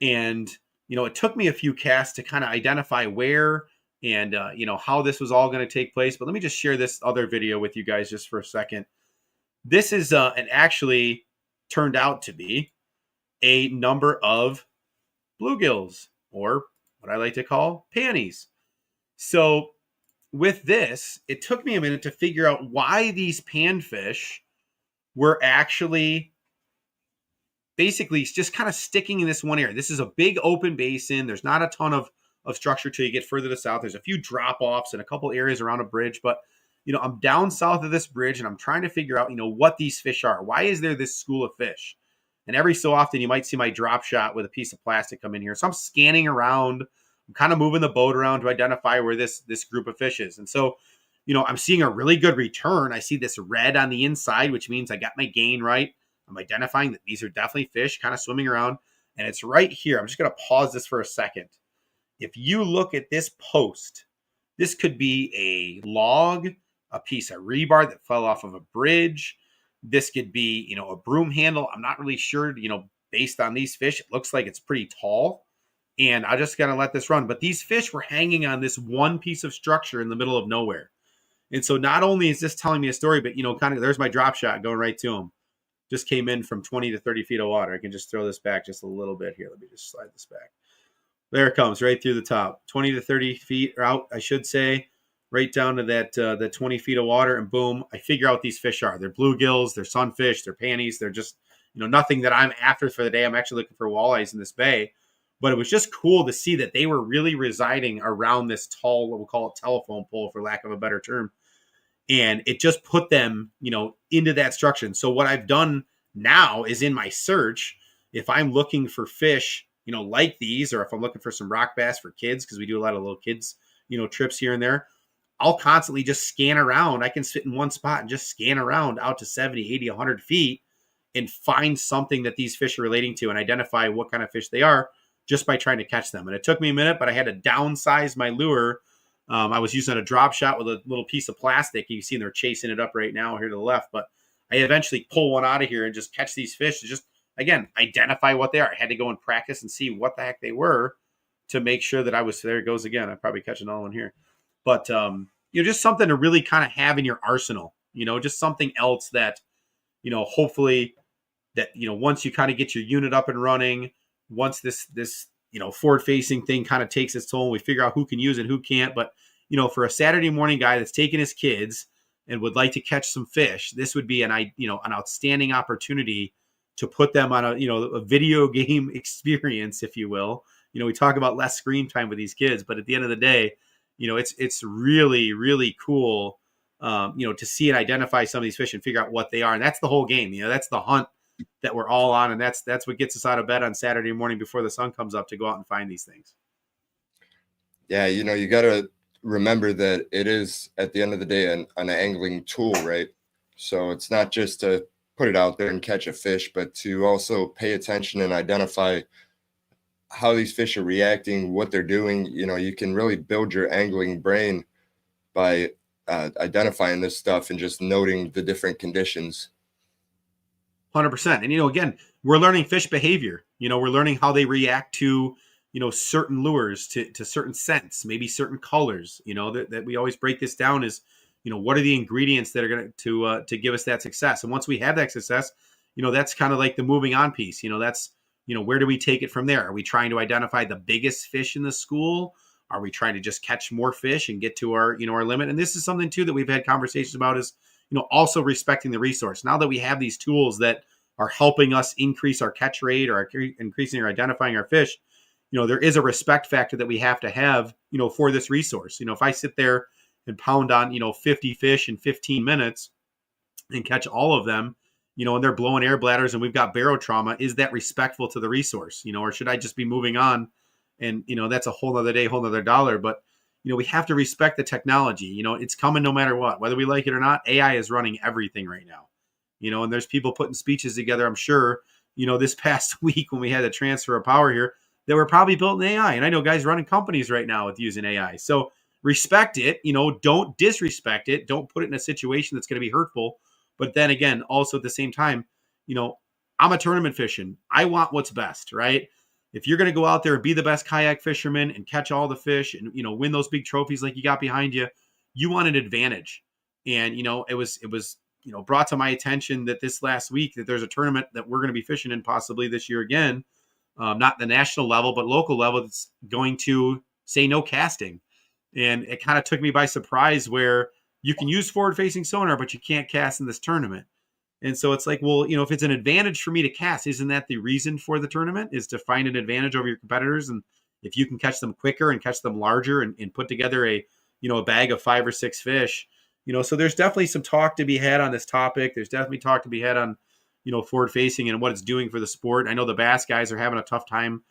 And, it took me a few casts to kind of identify where and, how this was all going to take place. But let me just share this other video with you guys just for a second. This is and actually turned out to be a number of bluegills, or what I like to call panties. So with this, it took me a minute to figure out why these panfish were actually basically just kind of sticking in this one area. This is a big open basin. There's not a ton of structure till you get further to south. There's a few drop-offs and a couple areas around a bridge, but I'm down south of this bridge and I'm trying to figure out, what these fish are. Why is there this school of fish? And every so often you might see my drop shot with a piece of plastic come in here. So I'm scanning around, I'm kind of moving the boat around to identify where this group of fish is. And so, I'm seeing a really good return. I see this red on the inside, which means I got my gain right. I'm identifying that these are definitely fish kind of swimming around. And it's right here. I'm just going to pause this for a second. If you look at this post, this could be a log, a piece of rebar that fell off of a bridge. This could be, a broom handle. I'm not really sure, based on these fish, it looks like it's pretty tall. And I just got to let this run. But these fish were hanging on this one piece of structure in the middle of nowhere. And so not only is this telling me a story, but, kind of there's my drop shot going right to them. Just came in from 20 to 30 feet of water. I can just throw this back just a little bit here. Let me just slide this back. There it comes right through the top. 20 to 30 feet out, I should say, right down to that 20 feet of water. And boom, I figure out what these fish are. They're bluegills, they're sunfish, they're panties. They're just, nothing that I'm after for the day. I'm actually looking for walleyes in this bay. But it was just cool to see that they were really residing around this tall, what we'll call it telephone pole, for lack of a better term. And it just put them, into that structure. And so what I've done now is in my search, if I'm looking for fish, like these, or if I'm looking for some rock bass for kids, because we do a lot of little kids, trips here and there, I'll constantly just scan around. I can sit in one spot and just scan around out to 70, 80, 100 feet and find something that these fish are relating to and identify what kind of fish they are just by trying to catch them. And it took me a minute, but I had to downsize my lure. I was using a drop shot with a little piece of plastic. You see they're chasing it up right now here to the left, but I eventually pull one out of here and just catch these fish to just, again, identify what they are. I had to go and practice and see what the heck they were to make sure that I was, there it goes again. I probably catch another one here, but just something to really kind of have in your arsenal, just something else that, hopefully that, once you kind of get your unit up and running, once this forward facing thing kind of takes its toll and we figure out who can use it, who can't. But, for a Saturday morning guy that's taking his kids and would like to catch some fish, this would be an outstanding opportunity to put them on a video game experience, if you will. We talk about less screen time with these kids, but at the end of the day, it's really, really cool, to see and identify some of these fish and figure out what they are. And that's the whole game. That's the hunt that we're all on. And that's what gets us out of bed on Saturday morning before the sun comes up to go out and find these things. Yeah. You got to remember that it is, at the end of the day, an angling tool, right? So it's not just to put it out there and catch a fish, but to also pay attention and identify how these fish are reacting, what they're doing. You can really build your angling brain by identifying this stuff and just noting the different conditions. 100%. And, again, we're learning fish behavior. We're learning how they react to, certain lures, to certain scents, maybe certain colors, that we always break this down is, what are the ingredients that are going to give us that success? And once we have that success, that's kind of like the moving on piece. That's, where do we take it from there? Are we trying to identify the biggest fish in the school? Are we trying to just catch more fish and get to our, our limit? And this is something too that we've had conversations about is, also respecting the resource. Now that we have these tools that are helping us increase our catch rate or increasing or identifying our fish, there is a respect factor that we have to have, for this resource. If I sit there and pound on, 50 fish in 15 minutes and catch all of them and they're blowing air bladders and we've got baro trauma, is that respectful to the resource, or should I just be moving on? And, that's a whole nother day, whole nother dollar. But, we have to respect the technology. It's coming no matter what, whether we like it or not. AI is running everything right now, and there's people putting speeches together, I'm sure, this past week when we had the transfer of power here, that were probably built in AI. And I know guys running companies right now with using AI. So respect it, don't disrespect it. Don't put it in a situation that's going to be hurtful. But then again, also at the same time, I'm a tournament fishing. I want what's best, right? If you're going to go out there and be the best kayak fisherman and catch all the fish and, win those big trophies like you got behind you, you want an advantage. And, it was, brought to my attention that this last week that there's a tournament that we're going to be fishing in possibly this year again, not the national level, but local level, that's going to say no casting. And it kind of took me by surprise where you can use forward-facing sonar, but you can't cast in this tournament. And so it's like, well, if it's an advantage for me to cast, isn't that the reason for the tournament, is to find an advantage over your competitors? And if you can catch them quicker and catch them larger and put together a bag of 5 or 6 fish, so there's definitely some talk to be had on this topic. There's definitely talk to be had on, forward facing and what it's doing for the sport. I know the bass guys are having a tough time,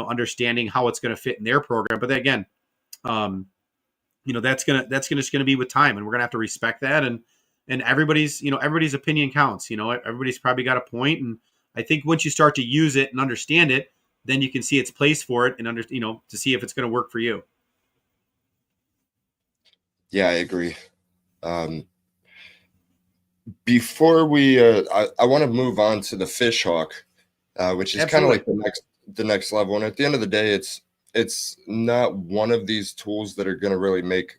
understanding how it's going to fit in their program. But then again, that's just gonna be with time, and we're gonna have to respect that. And everybody's opinion counts. Everybody's probably got a point, and I think once you start to use it and understand it, then you can see its place for it and to see if it's going to work for you. Yeah, I agree. Before we, I want to move on to the fish hawk, which is kind of like the next level. And at the end of the day, it's not one of these tools that are going to really make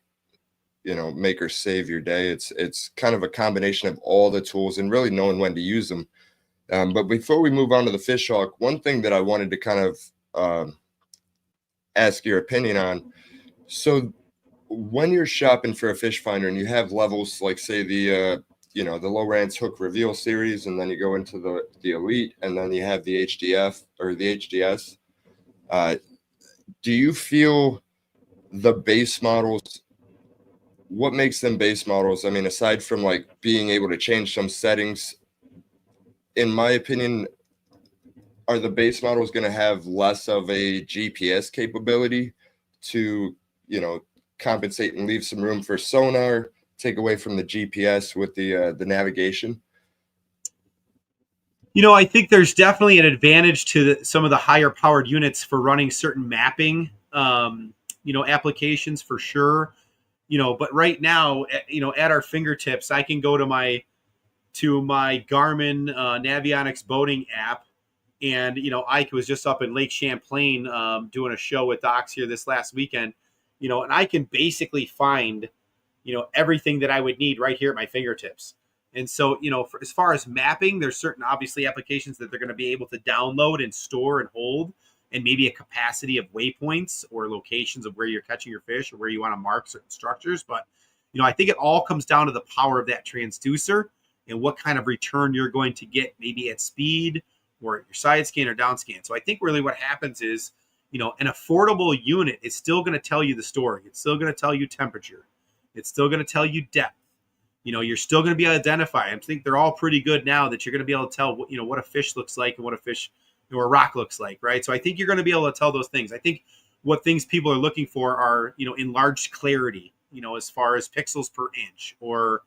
or save your day. It's kind of a combination of all the tools and really knowing when to use them. But before we move on to the fish hawk, one thing that I wanted to kind of ask your opinion on. So when you're shopping for a fish finder and you have levels like, say, the Lowrance Hook Reveal series, and then you go into the Elite, and then you have the HDF or the HDS, do you feel the base models, what makes them base models? I mean, aside from like being able to change some settings, in my opinion, are the base models going to have less of a GPS capability to, compensate and leave some room for sonar, take away from the GPS with the navigation? I think there's definitely an advantage to some of the higher powered units for running certain mapping, applications for sure. But right now, at our fingertips, I can go to my Garmin Navionics boating app, and Ike was just up in Lake Champlain doing a show with Docs here this last weekend, and I can basically find everything that I would need right here at my fingertips. And so as far as mapping, there's certain obviously applications that they're going to be able to download and store and hold, and maybe a capacity of waypoints or locations of where you're catching your fish or where you want to mark certain structures. But, I think it all comes down to the power of that transducer and what kind of return you're going to get, maybe at speed or at your side scan or down scan. So I think really what happens is, an affordable unit is still going to tell you the story. It's still going to tell you temperature. It's still going to tell you depth. You're still going to be able to identify. I think they're all pretty good now that you're going to be able to tell, what a fish looks like and what a fish or a rock looks like, right? So I think you're going to be able to tell those things. I think what things people are looking for are, enlarged clarity, as far as pixels per inch, or,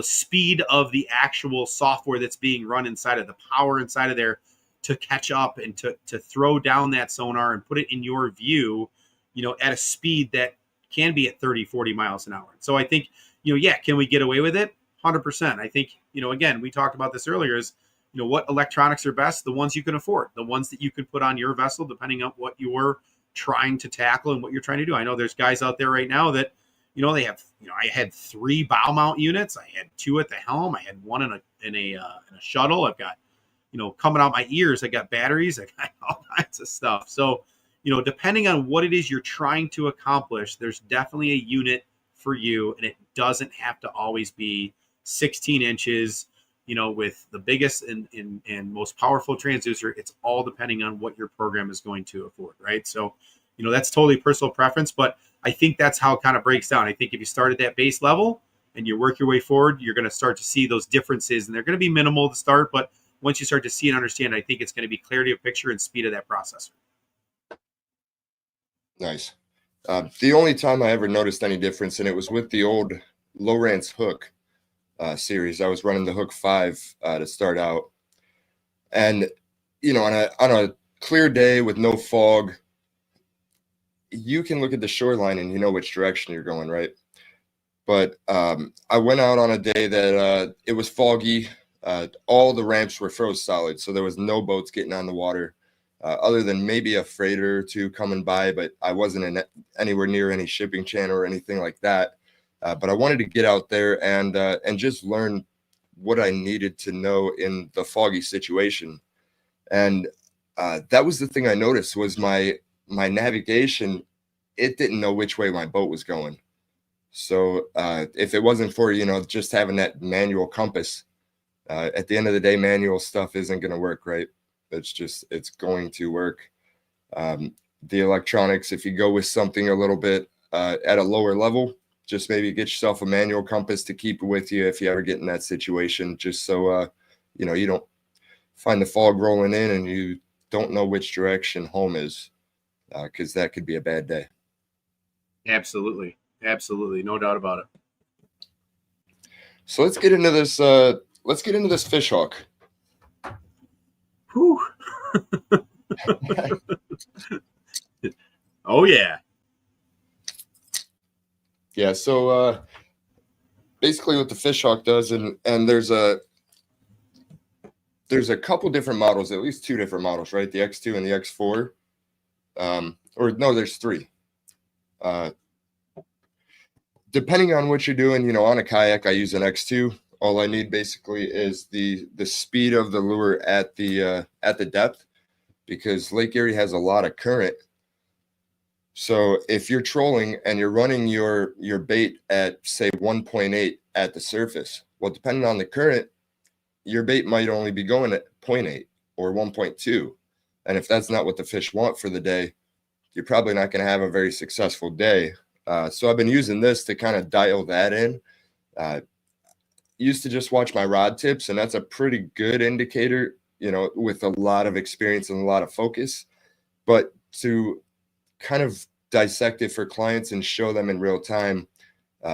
speed of the actual software that's being run inside of the power inside of there to catch up and to throw down that sonar and put it in your view, at a speed that can be at 30, 40 miles an hour. So I think, can we get away with it? 100%. I think, again, we talked about this earlier, is, what electronics are best? The ones you can afford, the ones that you can put on your vessel, depending on what you're trying to tackle and what you're trying to do. I know there's guys out there right now that, they have, I had 3 bow mount units. I had 2 at the helm. I had 1 in a shuttle. I've got, coming out my ears, I got batteries. I got all kinds of stuff. So, depending on what it is you're trying to accomplish, there's definitely a unit for you, and it doesn't have to always be 16 inches, with the biggest and most powerful transducer. It's all depending on what your program is going to afford, right? So, that's totally personal preference, but I think that's how it kind of breaks down. I think if you start at that base level, and you work your way forward, you're going to start to see those differences, and they're going to be minimal to start, but once you start to see and understand, I think it's going to be clarity of picture and speed of that processor. Nice. The only time I ever noticed any difference, and it was with the old Lowrance hook series. I was running the Hook 5 to start out, and on a clear day with no fog, you can look at the shoreline and you know which direction you're going, right? But I went out on a day that it was foggy. All the ramps were froze solid, so there was no boats getting on the water, other than maybe a freighter or two coming by, but I wasn't anywhere near any shipping channel or anything like that. But I wanted to get out there and just learn what I needed to know in the foggy situation. And that was the thing I noticed was my navigation. It didn't know which way my boat was going. So if it wasn't for, just having that manual compass, at the end of the day, manual stuff isn't going to work, right? It's going to work. The electronics, if you go with something a little bit at a lower level, just maybe get yourself a manual compass to keep with you if you ever get in that situation, just so, you don't find the fog rolling in and you don't know which direction home is, because that could be a bad day. Absolutely. Absolutely. No doubt about it. So let's get into this. Let's get into this fish hook. Whew. Oh yeah. Yeah. So basically, what the fish hawk does, and there's a couple different models, at least two different models, right? The X2 and the X4. Or no, there's three. Depending on what you're doing, on a kayak, I use an X2. All I need basically is the speed of the lure at the depth, because Lake Erie has a lot of current. So if you're trolling and you're running your bait at, say, 1.8 at the surface, well, depending on the current, your bait might only be going at 0.8 or 1.2. And if that's not what the fish want for the day, you're probably not going to have a very successful day. So I've been using this to kind of dial that in. Used to just watch my rod tips, and that's a pretty good indicator, with a lot of experience and a lot of focus. But to kind of dissect it for clients and show them in real time,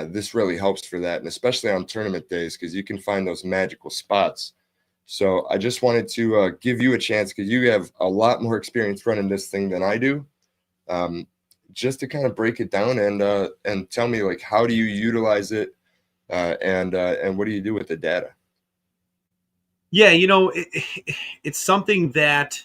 this really helps for that, and especially on tournament days, because you can find those magical spots. So I just wanted to give you a chance, because you have a lot more experience running this thing than I do, just to kind of break it down and tell me, like, how do you utilize it, and what do you do with the data? Yeah, it's something that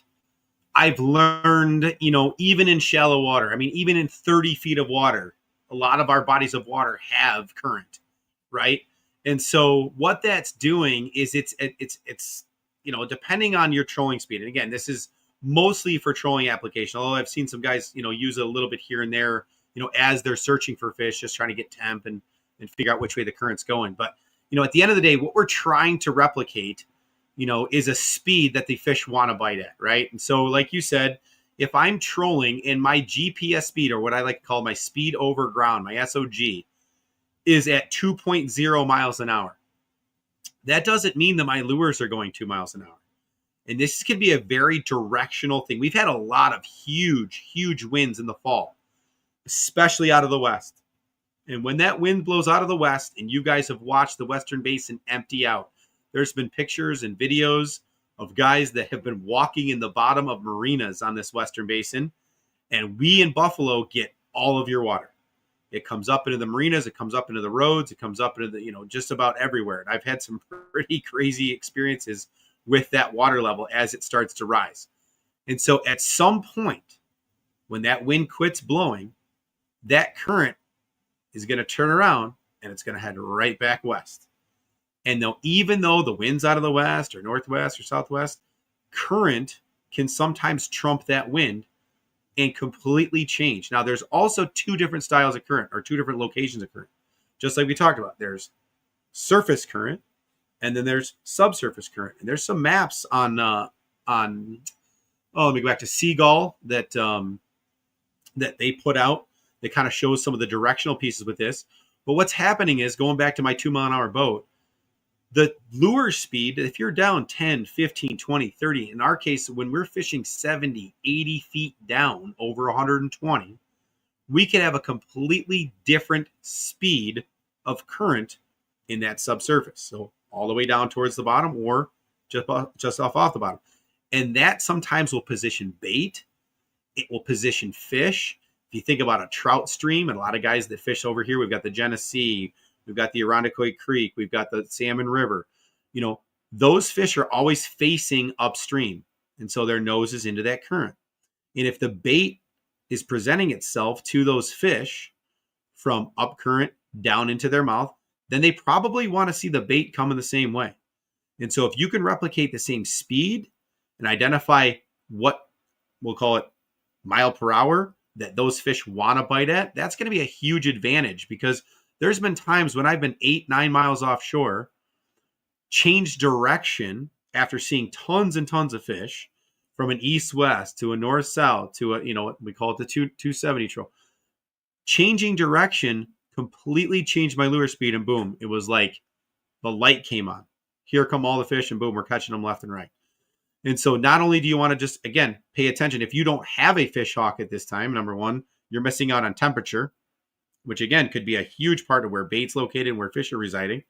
I've learned, even in shallow water. I mean, even in 30 feet of water, a lot of our bodies of water have current, right? And so what that's doing is it's depending on your trolling speed. And again, this is mostly for trolling application, although I've seen some guys, use it a little bit here and there, as they're searching for fish, just trying to get temp and figure out which way the current's going. But, at the end of the day, what we're trying to replicate, is a speed that the fish want to bite at, right? And so, like you said, if I'm trolling and my GPS speed, or what I like to call my speed over ground, my SOG, is at 2.0 miles an hour, that doesn't mean that my lures are going 2 miles an hour. And this can be a very directional thing. We've had a lot of huge, huge winds in the fall, especially out of the west. And when that wind blows out of the west, and you guys have watched the Western Basin empty out, there's been pictures and videos of guys that have been walking in the bottom of marinas on this Western Basin. And we in Buffalo get all of your water. It comes up into the marinas, it comes up into the roads, it comes up into the, just about everywhere. And I've had some pretty crazy experiences with that water level as it starts to rise. And so at some point, when that wind quits blowing, that current is going to turn around and it's going to head right back west. And even though the wind's out of the west or northwest or southwest, current can sometimes trump that wind and completely change. Now, there's also two different styles of current, or two different locations of current. Just like we talked about, there's surface current, and then there's subsurface current. And there's some maps on let me go back to Seagull that they put out that kind of shows some of the directional pieces with this. But what's happening is, going back to my 2-mile-an-hour boat, the lure speed, if you're down 10, 15, 20, 30, in our case, when we're fishing 70, 80 feet down over 120, we could have a completely different speed of current in that subsurface. So all the way down towards the bottom, or just off the bottom. And that sometimes will position bait. It will position fish. If you think about a trout stream, and a lot of guys that fish over here, we've got the Genesee, we've got the Irondequoit Creek, we've got the Salmon River. Those fish are always facing upstream. And so their nose is into that current. And if the bait is presenting itself to those fish from up current down into their mouth, then they probably want to see the bait coming the same way. And so if you can replicate the same speed and identify what we'll call it mile per hour that those fish want to bite at, that's going to be a huge advantage, because there's been times when I've been 8-9 miles offshore, changed direction after seeing tons and tons of fish from an east-west to a north-south to a, we call it the 270 trail. Changing direction completely changed my lure speed, and boom, it was like the light came on. Here come all the fish, and boom, we're catching them left and right. And so not only do you want to just, again, pay attention. If you don't have a fish hawk at this time, number one, you're missing out on temperature, which again could be a huge part of where bait's located and where fish are residing.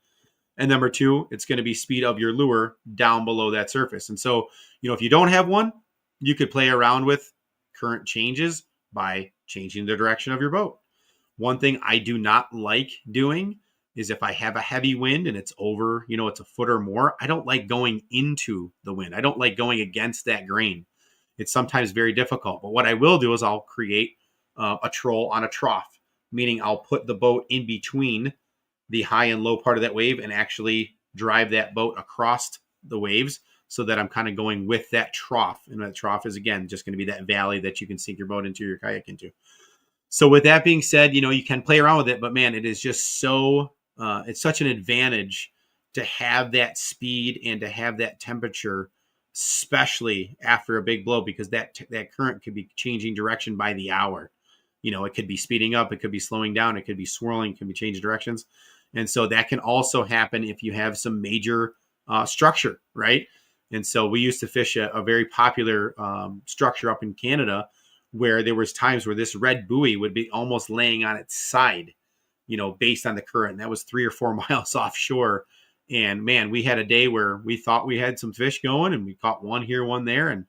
And number two, it's going to be speed of your lure down below that surface. And so, if you don't have one, you could play around with current changes by changing the direction of your boat. One thing I do not like doing is if I have a heavy wind and it's over, it's a foot or more, I don't like going into the wind. I don't like going against that grain. It's sometimes very difficult. But what I will do is I'll create a troll on a trough, meaning I'll put the boat in between the high and low part of that wave and actually drive that boat across the waves so that I'm kind of going with that trough. And that trough is, again, just going to be that valley that you can sink your boat into, your kayak into. So with that being said, you can play around with it, but man, it is just so, it's such an advantage to have that speed and to have that temperature, especially after a big blow, because that current could be changing direction by the hour. It could be speeding up, it could be slowing down, it could be swirling, it could be changing directions. And so that can also happen if you have some major structure, right? And so we used to fish a very popular structure up in Canada where there was times where this red buoy would be almost laying on its side, based on the current. And that was 3 or 4 miles offshore. And man, we had a day where we thought we had some fish going and we caught one here, one there. And,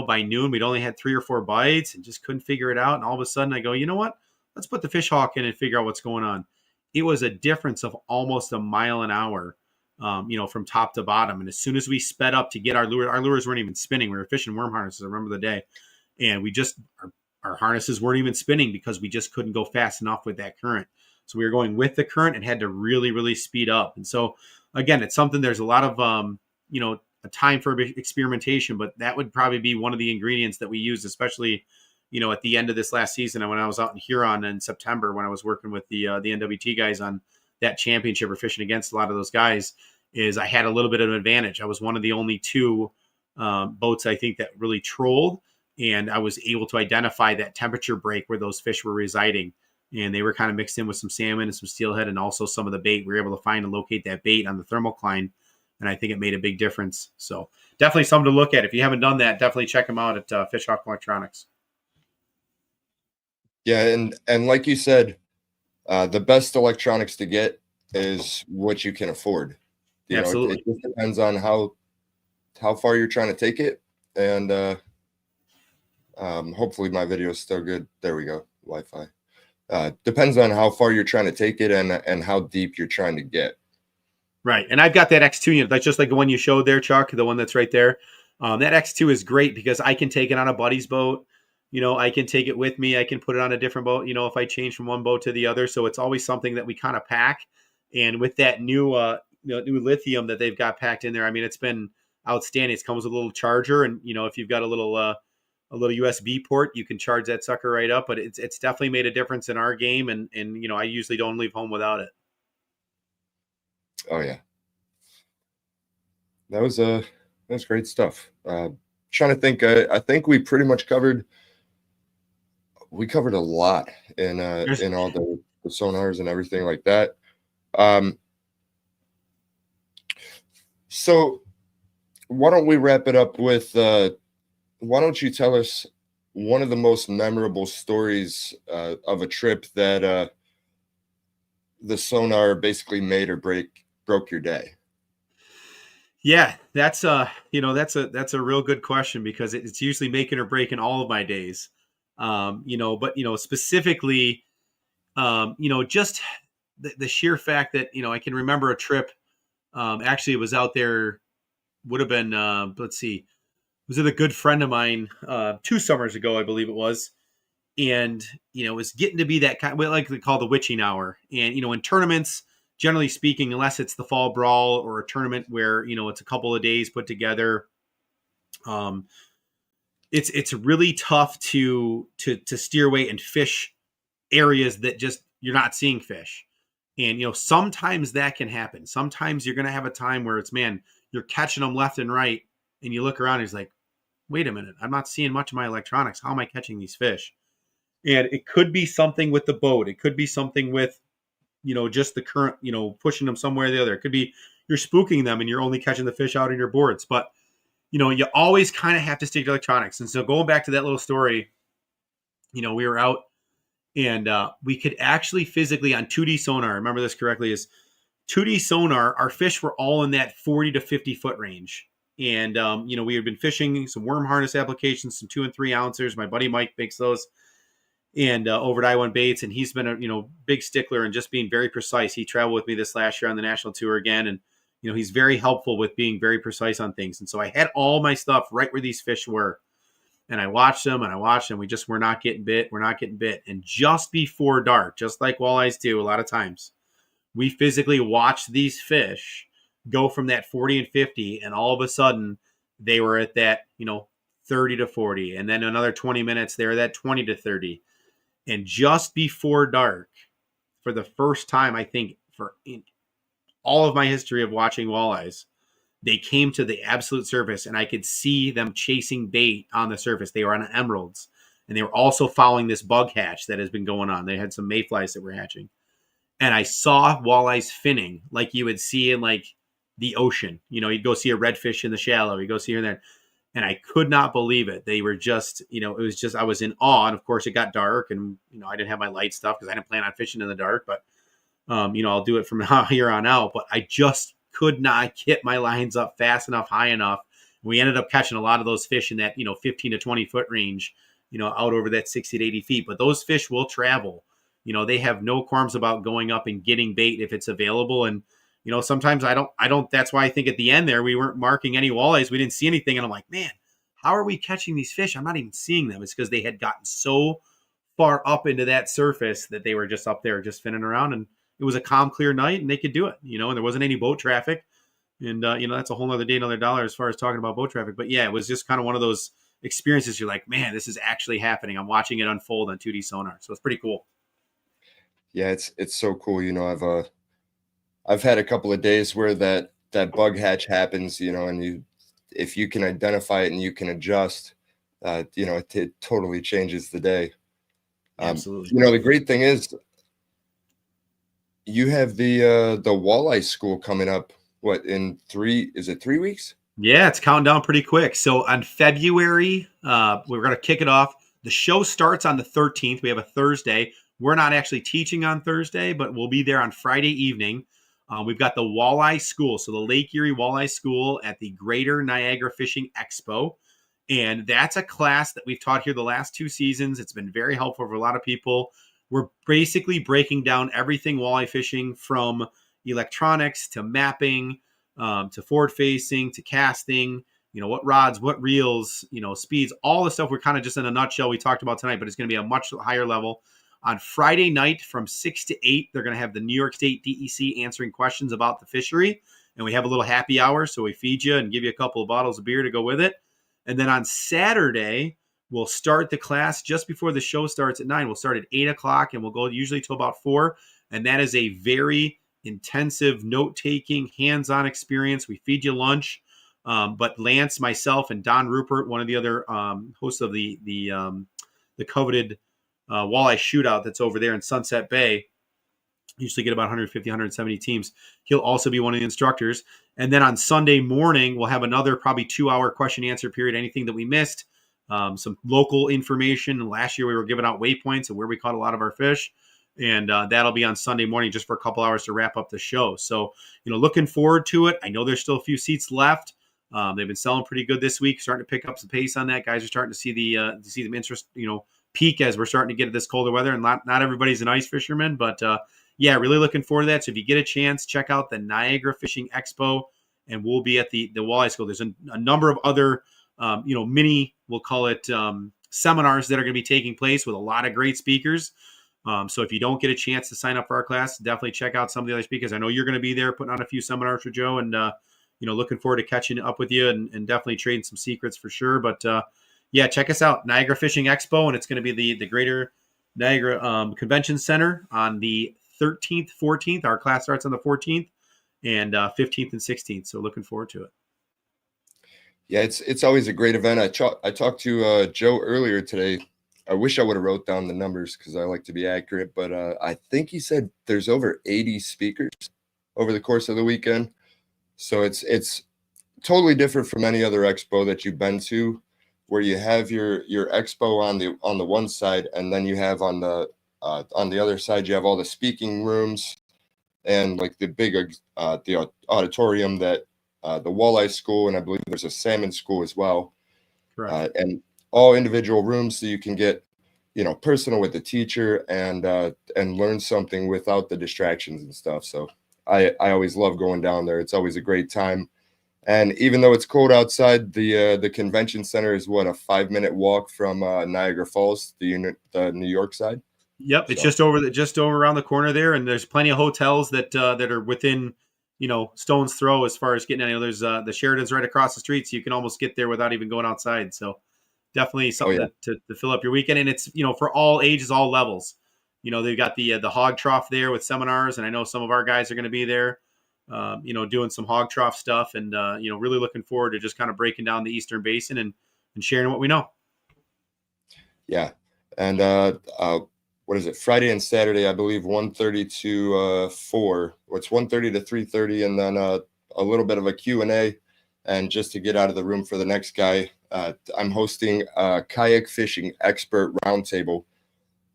by noon, we'd only had 3 or 4 bites and just couldn't figure it out. And all of a sudden I go, you know what? Let's put the fish hawk in and figure out what's going on. It was a difference of almost a mile an hour, from top to bottom. And as soon as we sped up to get our lures weren't even spinning. We were fishing worm harnesses. I remember the day. And we just, our harnesses weren't even spinning because we just couldn't go fast enough with that current. So we were going with the current and had to really, really speed up. And so again, it's something, there's a lot of, a time for experimentation, but that would probably be one of the ingredients that we use, especially, at the end of this last season. And when I was out in Huron in September, when I was working with the NWT guys on that championship or fishing against a lot of those guys, is I had a little bit of an advantage. I was one of the only 2 boats, I think, that really trolled. And I was able to identify that temperature break where those fish were residing. And they were kind of mixed in with some salmon and some steelhead and also some of the bait. We were able to find and locate that bait on the thermocline. And I think it made a big difference. So definitely something to look at. If you haven't done that, definitely check them out at Fish Hawk Electronics. Yeah, and like you said, the best electronics to get is what you can afford. Absolutely. It just depends on how far you're trying to take it. And hopefully my video is still good. There we go. Wi-Fi. Depends on how far you're trying to take it and how deep you're trying to get. Right. And I've got that X2 unit. That's just like the one you showed there, Chuck, the one that's right there. That X2 is great because I can take it on a buddy's boat. I can take it with me. I can put it on a different boat, if I change from one boat to the other. So it's always something that we kind of pack. And with that new lithium that they've got packed in there, I mean, it's been outstanding. It comes with a little charger. And, if you've got a little USB port, you can charge that sucker right up. But it's definitely made a difference in our game. And I usually don't leave home without it. Oh yeah, that was great stuff. Trying to think, I think we pretty much covered a lot in all the sonars and everything like that. So why don't we wrap it up with, why don't you tell us one of the most memorable stories of a trip that the sonar basically made or broke your day? Yeah, that's a real good question, because it's usually making or breaking all of my days. But specifically, just the sheer fact that, I can remember a trip. Actually, it was out there, would have been, let's see, was it a good friend of mine 2 summers ago, I believe it was. And, it was getting to be that kind, what like they call the witching hour. And, in tournaments, generally speaking, unless it's the fall brawl or a tournament where, it's a couple of days put together, it's really tough to steer away and fish areas that just you're not seeing fish. And sometimes that can happen. Sometimes you're going to have a time where it's, man, you're catching them left and right, and you look around and it's like, wait a minute, I'm not seeing much of my electronics. How am I catching these fish? And it could be something with the boat. It could be something with just the current, pushing them somewhere or the other. It could be you're spooking them and you're only catching the fish out on your boards. But you always kind of have to stick to electronics. And so going back to that little story, we were out, and we could actually physically on 2D sonar, remember this correctly, is 2D sonar, our fish were all in that 40 to 50 foot range. And, we had been fishing some worm harness applications, some 2 and 3 ounces. My buddy Mike makes those, and over at I1 Baits. And he's been a, big stickler and just being very precise. He traveled with me this last year on the national tour again. And, he's very helpful with being very precise on things. And so I had all my stuff right where these fish were. And I watched them. We just were not getting bit. And just before dark, just like walleyes do a lot of times, we physically watched these fish go from that 40 and 50. And all of a sudden they were at that, 30 to 40. And then another 20 minutes, they were at 20 to 30. And just before dark, for the first time, I think, in all of my history of watching walleyes, they came to the absolute surface, and I could see them chasing bait on the surface. They were on emeralds, and they were also following this bug hatch that has been going on. They had some mayflies that were hatching, and I saw walleyes finning like you would see in like the ocean. You'd go see a redfish in the shallow. You go see here and there, and I could not believe it. They were just, it was just, I was in awe. And of course, it got dark, and I didn't have my light stuff because I didn't plan on fishing in the dark. But I'll do it from here on out. But I just could not get my lines up fast enough, high enough. We ended up catching a lot of those fish in that, 15 to 20 foot range, out over that 60 to 80 feet. But those fish will travel. They have no qualms about going up and getting bait if it's available. And, sometimes I don't, that's why I think at the end there, we weren't marking any walleyes. We didn't see anything. And I'm like, man, how are we catching these fish? I'm not even seeing them. It's because they had gotten so far up into that surface that they were just up there, just finning around. And it was a calm, clear night, and they could do it, and there wasn't any boat traffic. And, that's a whole nother day, another dollar as far as talking about boat traffic. But yeah, it was just kind of one of those experiences. You're like, man, this is actually happening. I'm watching it unfold on 2D sonar. So it's pretty cool. Yeah, it's so cool. I've had a couple of days where that bug hatch happens, and if you can identify it and you can adjust, it totally changes the day. Absolutely. The great thing is you have the walleye school coming up. What, in 3 weeks? Yeah, it's counting down pretty quick. So on February, we're going to kick it off. The show starts on the 13th. We have a Thursday. We're not actually teaching on Thursday, but we'll be there on Friday evening. We've got the Walleye School, so the Lake Erie Walleye School at the Greater Niagara Fishing Expo. And that's a class that we've taught here the last 2 seasons. It's been very helpful for a lot of people. We're basically breaking down everything walleye fishing, from electronics to mapping, to forward facing, to casting, what rods, what reels, speeds, all the stuff. We're kind of just in a nutshell we talked about tonight, but it's going to be a much higher level. On Friday night from 6 to 8, they're going to have the New York State DEC answering questions about the fishery. And we have a little happy hour, so we feed you and give you a couple of bottles of beer to go with it. And then on Saturday, we'll start the class just before the show starts at 9. We'll start at 8 o'clock, and we'll go usually till about 4. And that is a very intensive note-taking, hands-on experience. We feed you lunch. But Lance, myself, and Don Rupert, one of the other hosts of the coveted walleye shootout that's over there in Sunset Bay, Usually get about 150, 170 teams. He'll also be one of the instructors. And then on Sunday morning, we'll have another probably 2-hour question and answer period. Anything that we missed, some local information. Last year we were giving out waypoints of where we caught a lot of our fish. And that'll be on Sunday morning just for a couple hours to wrap up the show. So, looking forward to it. I know there's still a few seats left. They've been selling pretty good this week, starting to pick up some pace on that. Guys are starting to see the interest, peak as we're starting to get this colder weather. And not everybody's an ice fisherman, but yeah, really looking forward to that. So if you get a chance, check out the Niagara Fishing Expo, and we'll be at the Walleye School. There's a number of other, mini, we'll call it seminars that are going to be taking place with a lot of great speakers. So if you don't get a chance to sign up for our class, definitely check out some of the other speakers. I know you're going to be there putting on a few seminars for Joe, and looking forward to catching up with you and definitely trading some secrets for sure. But yeah, check us out, Niagara Fishing Expo, and it's going to be the Greater Niagara Convention Center on the 13th, 14th. Our class starts on the 14th, and 15th and 16th. So looking forward to it. Yeah, it's always a great event. I talked to Joe earlier today. I wish I would have wrote down the numbers because I like to be accurate, but I think he said there's over 80 speakers over the course of the weekend. So it's totally different from any other expo that you've been to, where you have your expo on the one side, and then you have on the other side, you have all the speaking rooms and like the big the auditorium that the Walleye School, and I believe there's a salmon school as well. Correct. And all individual rooms, so you can get personal with the teacher and learn something without the distractions and stuff. So I always love going down there. It's always a great time. And even though it's cold outside, the convention center is a 5-minute walk from Niagara Falls, the New York side. Yep, it's just over around the corner there, and there's plenty of hotels that are within stone's throw as far as getting any. There's the Sheridan's right across the street, so you can almost get there without even going outside. So definitely something to fill up your weekend, and it's for all ages, all levels. They've got the hog trough there with seminars, and I know some of our guys are going to be there, doing some hog trough stuff, and really looking forward to just kind of breaking down the Eastern Basin and sharing what we know. Yeah, and what is it? Friday and Saturday, I believe 1:30 to 4. It's 1:30 to 3:30, and then a little bit of a Q&A. And just to get out of the room for the next guy, I'm hosting a kayak fishing expert roundtable.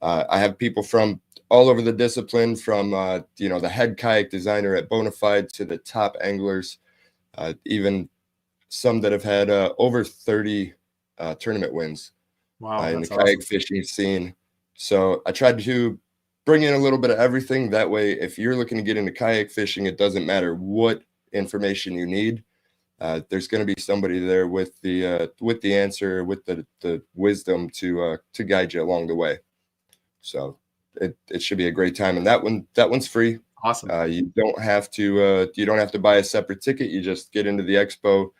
I have people from all over the discipline, from the head kayak designer at Bonafide to the top anglers, even some that have had over 30 tournament wins in the kayak fishing scene. So I tried to bring in a little bit of everything. That way, if you're looking to get into kayak fishing, it doesn't matter what information you need. There's going to be somebody there with the answer, with the wisdom to guide you along the way. So it should be a great time, and that one's free. Awesome. You don't have to buy a separate ticket. You just get into the expo.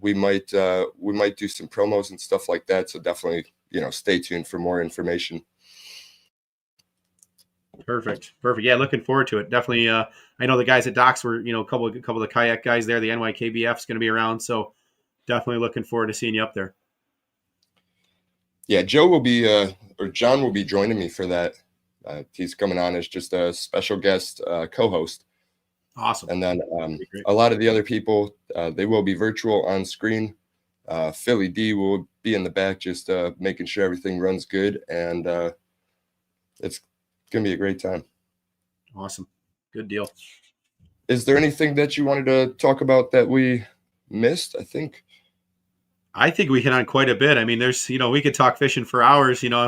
We might do some promos and stuff like that. So definitely stay tuned for more information. Perfect. Yeah, looking forward to it. Definitely. I know the guys at Docks were, a couple of the kayak guys there. The NYKBF is going to be around, so definitely looking forward to seeing you up there. Yeah, Joe will be, or John will be joining me for that. He's coming on as just a special guest co-host. Awesome. And then a lot of the other people, they will be virtual on screen. Philly D will be in the back, just making sure everything runs good, and it's going to be a great time. Awesome. Good deal. Is there anything that you wanted to talk about that we missed? I think we hit on quite a bit. I mean, there's, we could talk fishing for hours. I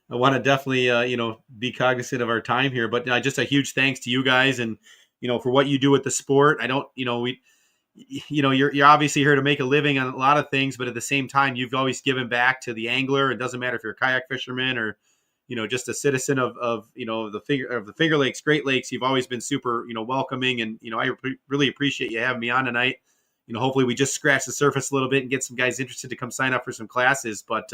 want to definitely, be cognizant of our time here, but just a huge thanks to you guys and, for what you do with the sport. I don't, you're obviously here to make a living on a lot of things, but at the same time, you've always given back to the angler. It doesn't matter if you're a kayak fisherman or, just a citizen of the Finger Lakes, Great Lakes. You've always been super, welcoming, and I really appreciate you having me on tonight. Hopefully we just scratch the surface a little bit and get some guys interested to come sign up for some classes. But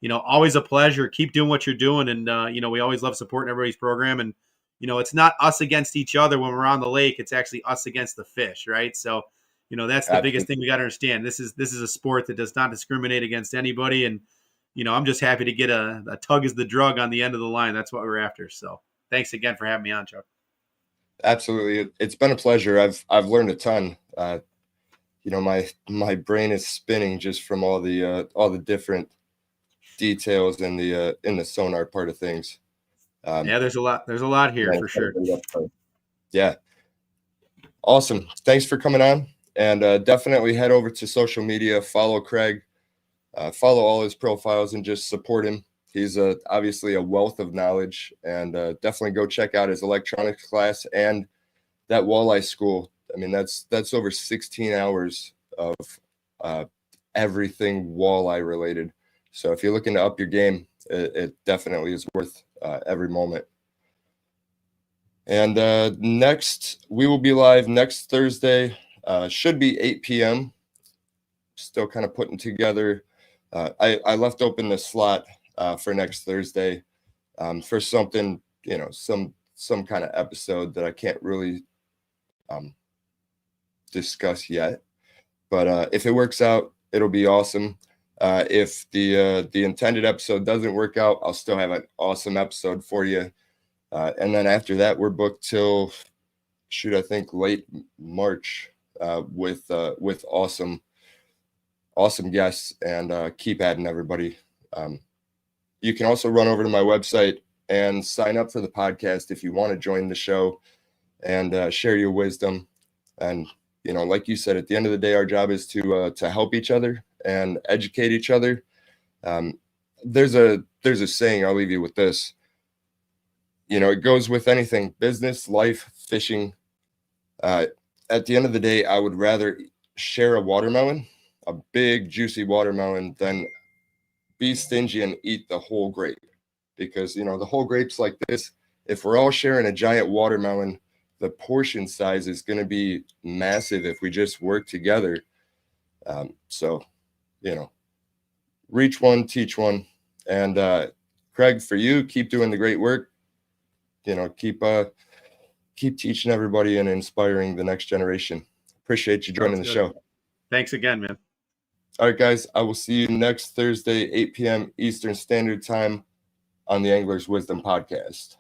always a pleasure. Keep doing what you're doing, and we always love supporting everybody's program. And it's not us against each other when we're on the lake. It's actually us against the fish, right? So that's the biggest thing we got to understand. This is a sport that does not discriminate against anybody, and I'm just happy to get a tug is the drug on the end of the line. That's what we're after. So thanks again for having me on, Chuck. Absolutely. It's been a pleasure. I've learned a ton. My brain is spinning just from all the different details in the sonar part of things. Yeah, there's a lot here for sure. Yeah. Awesome. Thanks for coming on, and definitely head over to social media, follow Craig, follow all his profiles, and just support him. He's obviously a wealth of knowledge, and definitely go check out his electronics class and that walleye school. I mean, that's over 16 hours of everything walleye related. So if you're looking to up your game, it definitely is worth every moment. And we will be live next Thursday. Should be 8 p.m. Still kind of putting together. I left open the slot for next Thursday for something, some kind of episode that I can't really discuss yet. But if it works out, it'll be awesome. If the intended episode doesn't work out, I'll still have an awesome episode for you. And then after that, we're booked till, I think late March with awesome guests, and keep adding everybody. You can also run over to my website and sign up for the podcast if you want to join the show and share your wisdom. And, like you said, at the end of the day, our job is to help each other and educate each other. There's a saying, I'll leave you with this. It goes with anything, business, life, fishing. At the end of the day, I would rather share a watermelon, a big, juicy watermelon, than be stingy and eat the whole grape. Because, the whole grape's like this. If we're all sharing a giant watermelon, the portion size is going to be massive if we just work together. So, reach one, teach one. And Craig, for you, keep doing the great work. Keep teaching everybody and inspiring the next generation. Appreciate you joining the show. Thanks again, man. All right, guys. I will see you next Thursday, 8 p.m. Eastern Standard Time on the Angler's Wisdom Podcast.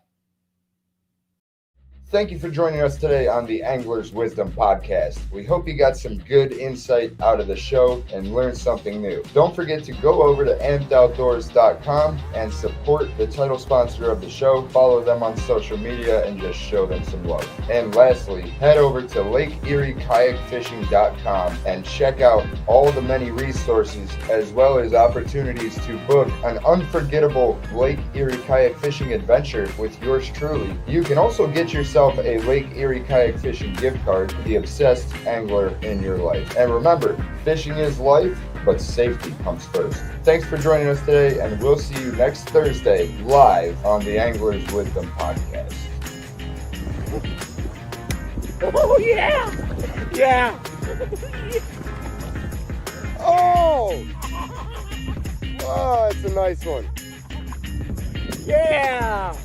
Thank you for joining us today on the Angler's Wisdom Podcast. We hope you got some good insight out of the show and learned something new. Don't forget to go over to ampedoutdoors.com and support the title sponsor of the show. Follow them on social media and just show them some love. And lastly, head over to LakeErieKayakFishing.com and check out all the many resources as well as opportunities to book an unforgettable Lake Erie kayak fishing adventure with yours truly. You can also get yourself a Lake Erie kayak fishing gift card to the obsessed angler in your life. And remember, fishing is life, but safety comes first. Thanks for joining us today, and we'll see you next Thursday live on the Angler's Wisdom Podcast. Oh, yeah! Yeah! Oh! Oh, that's a nice one. Yeah!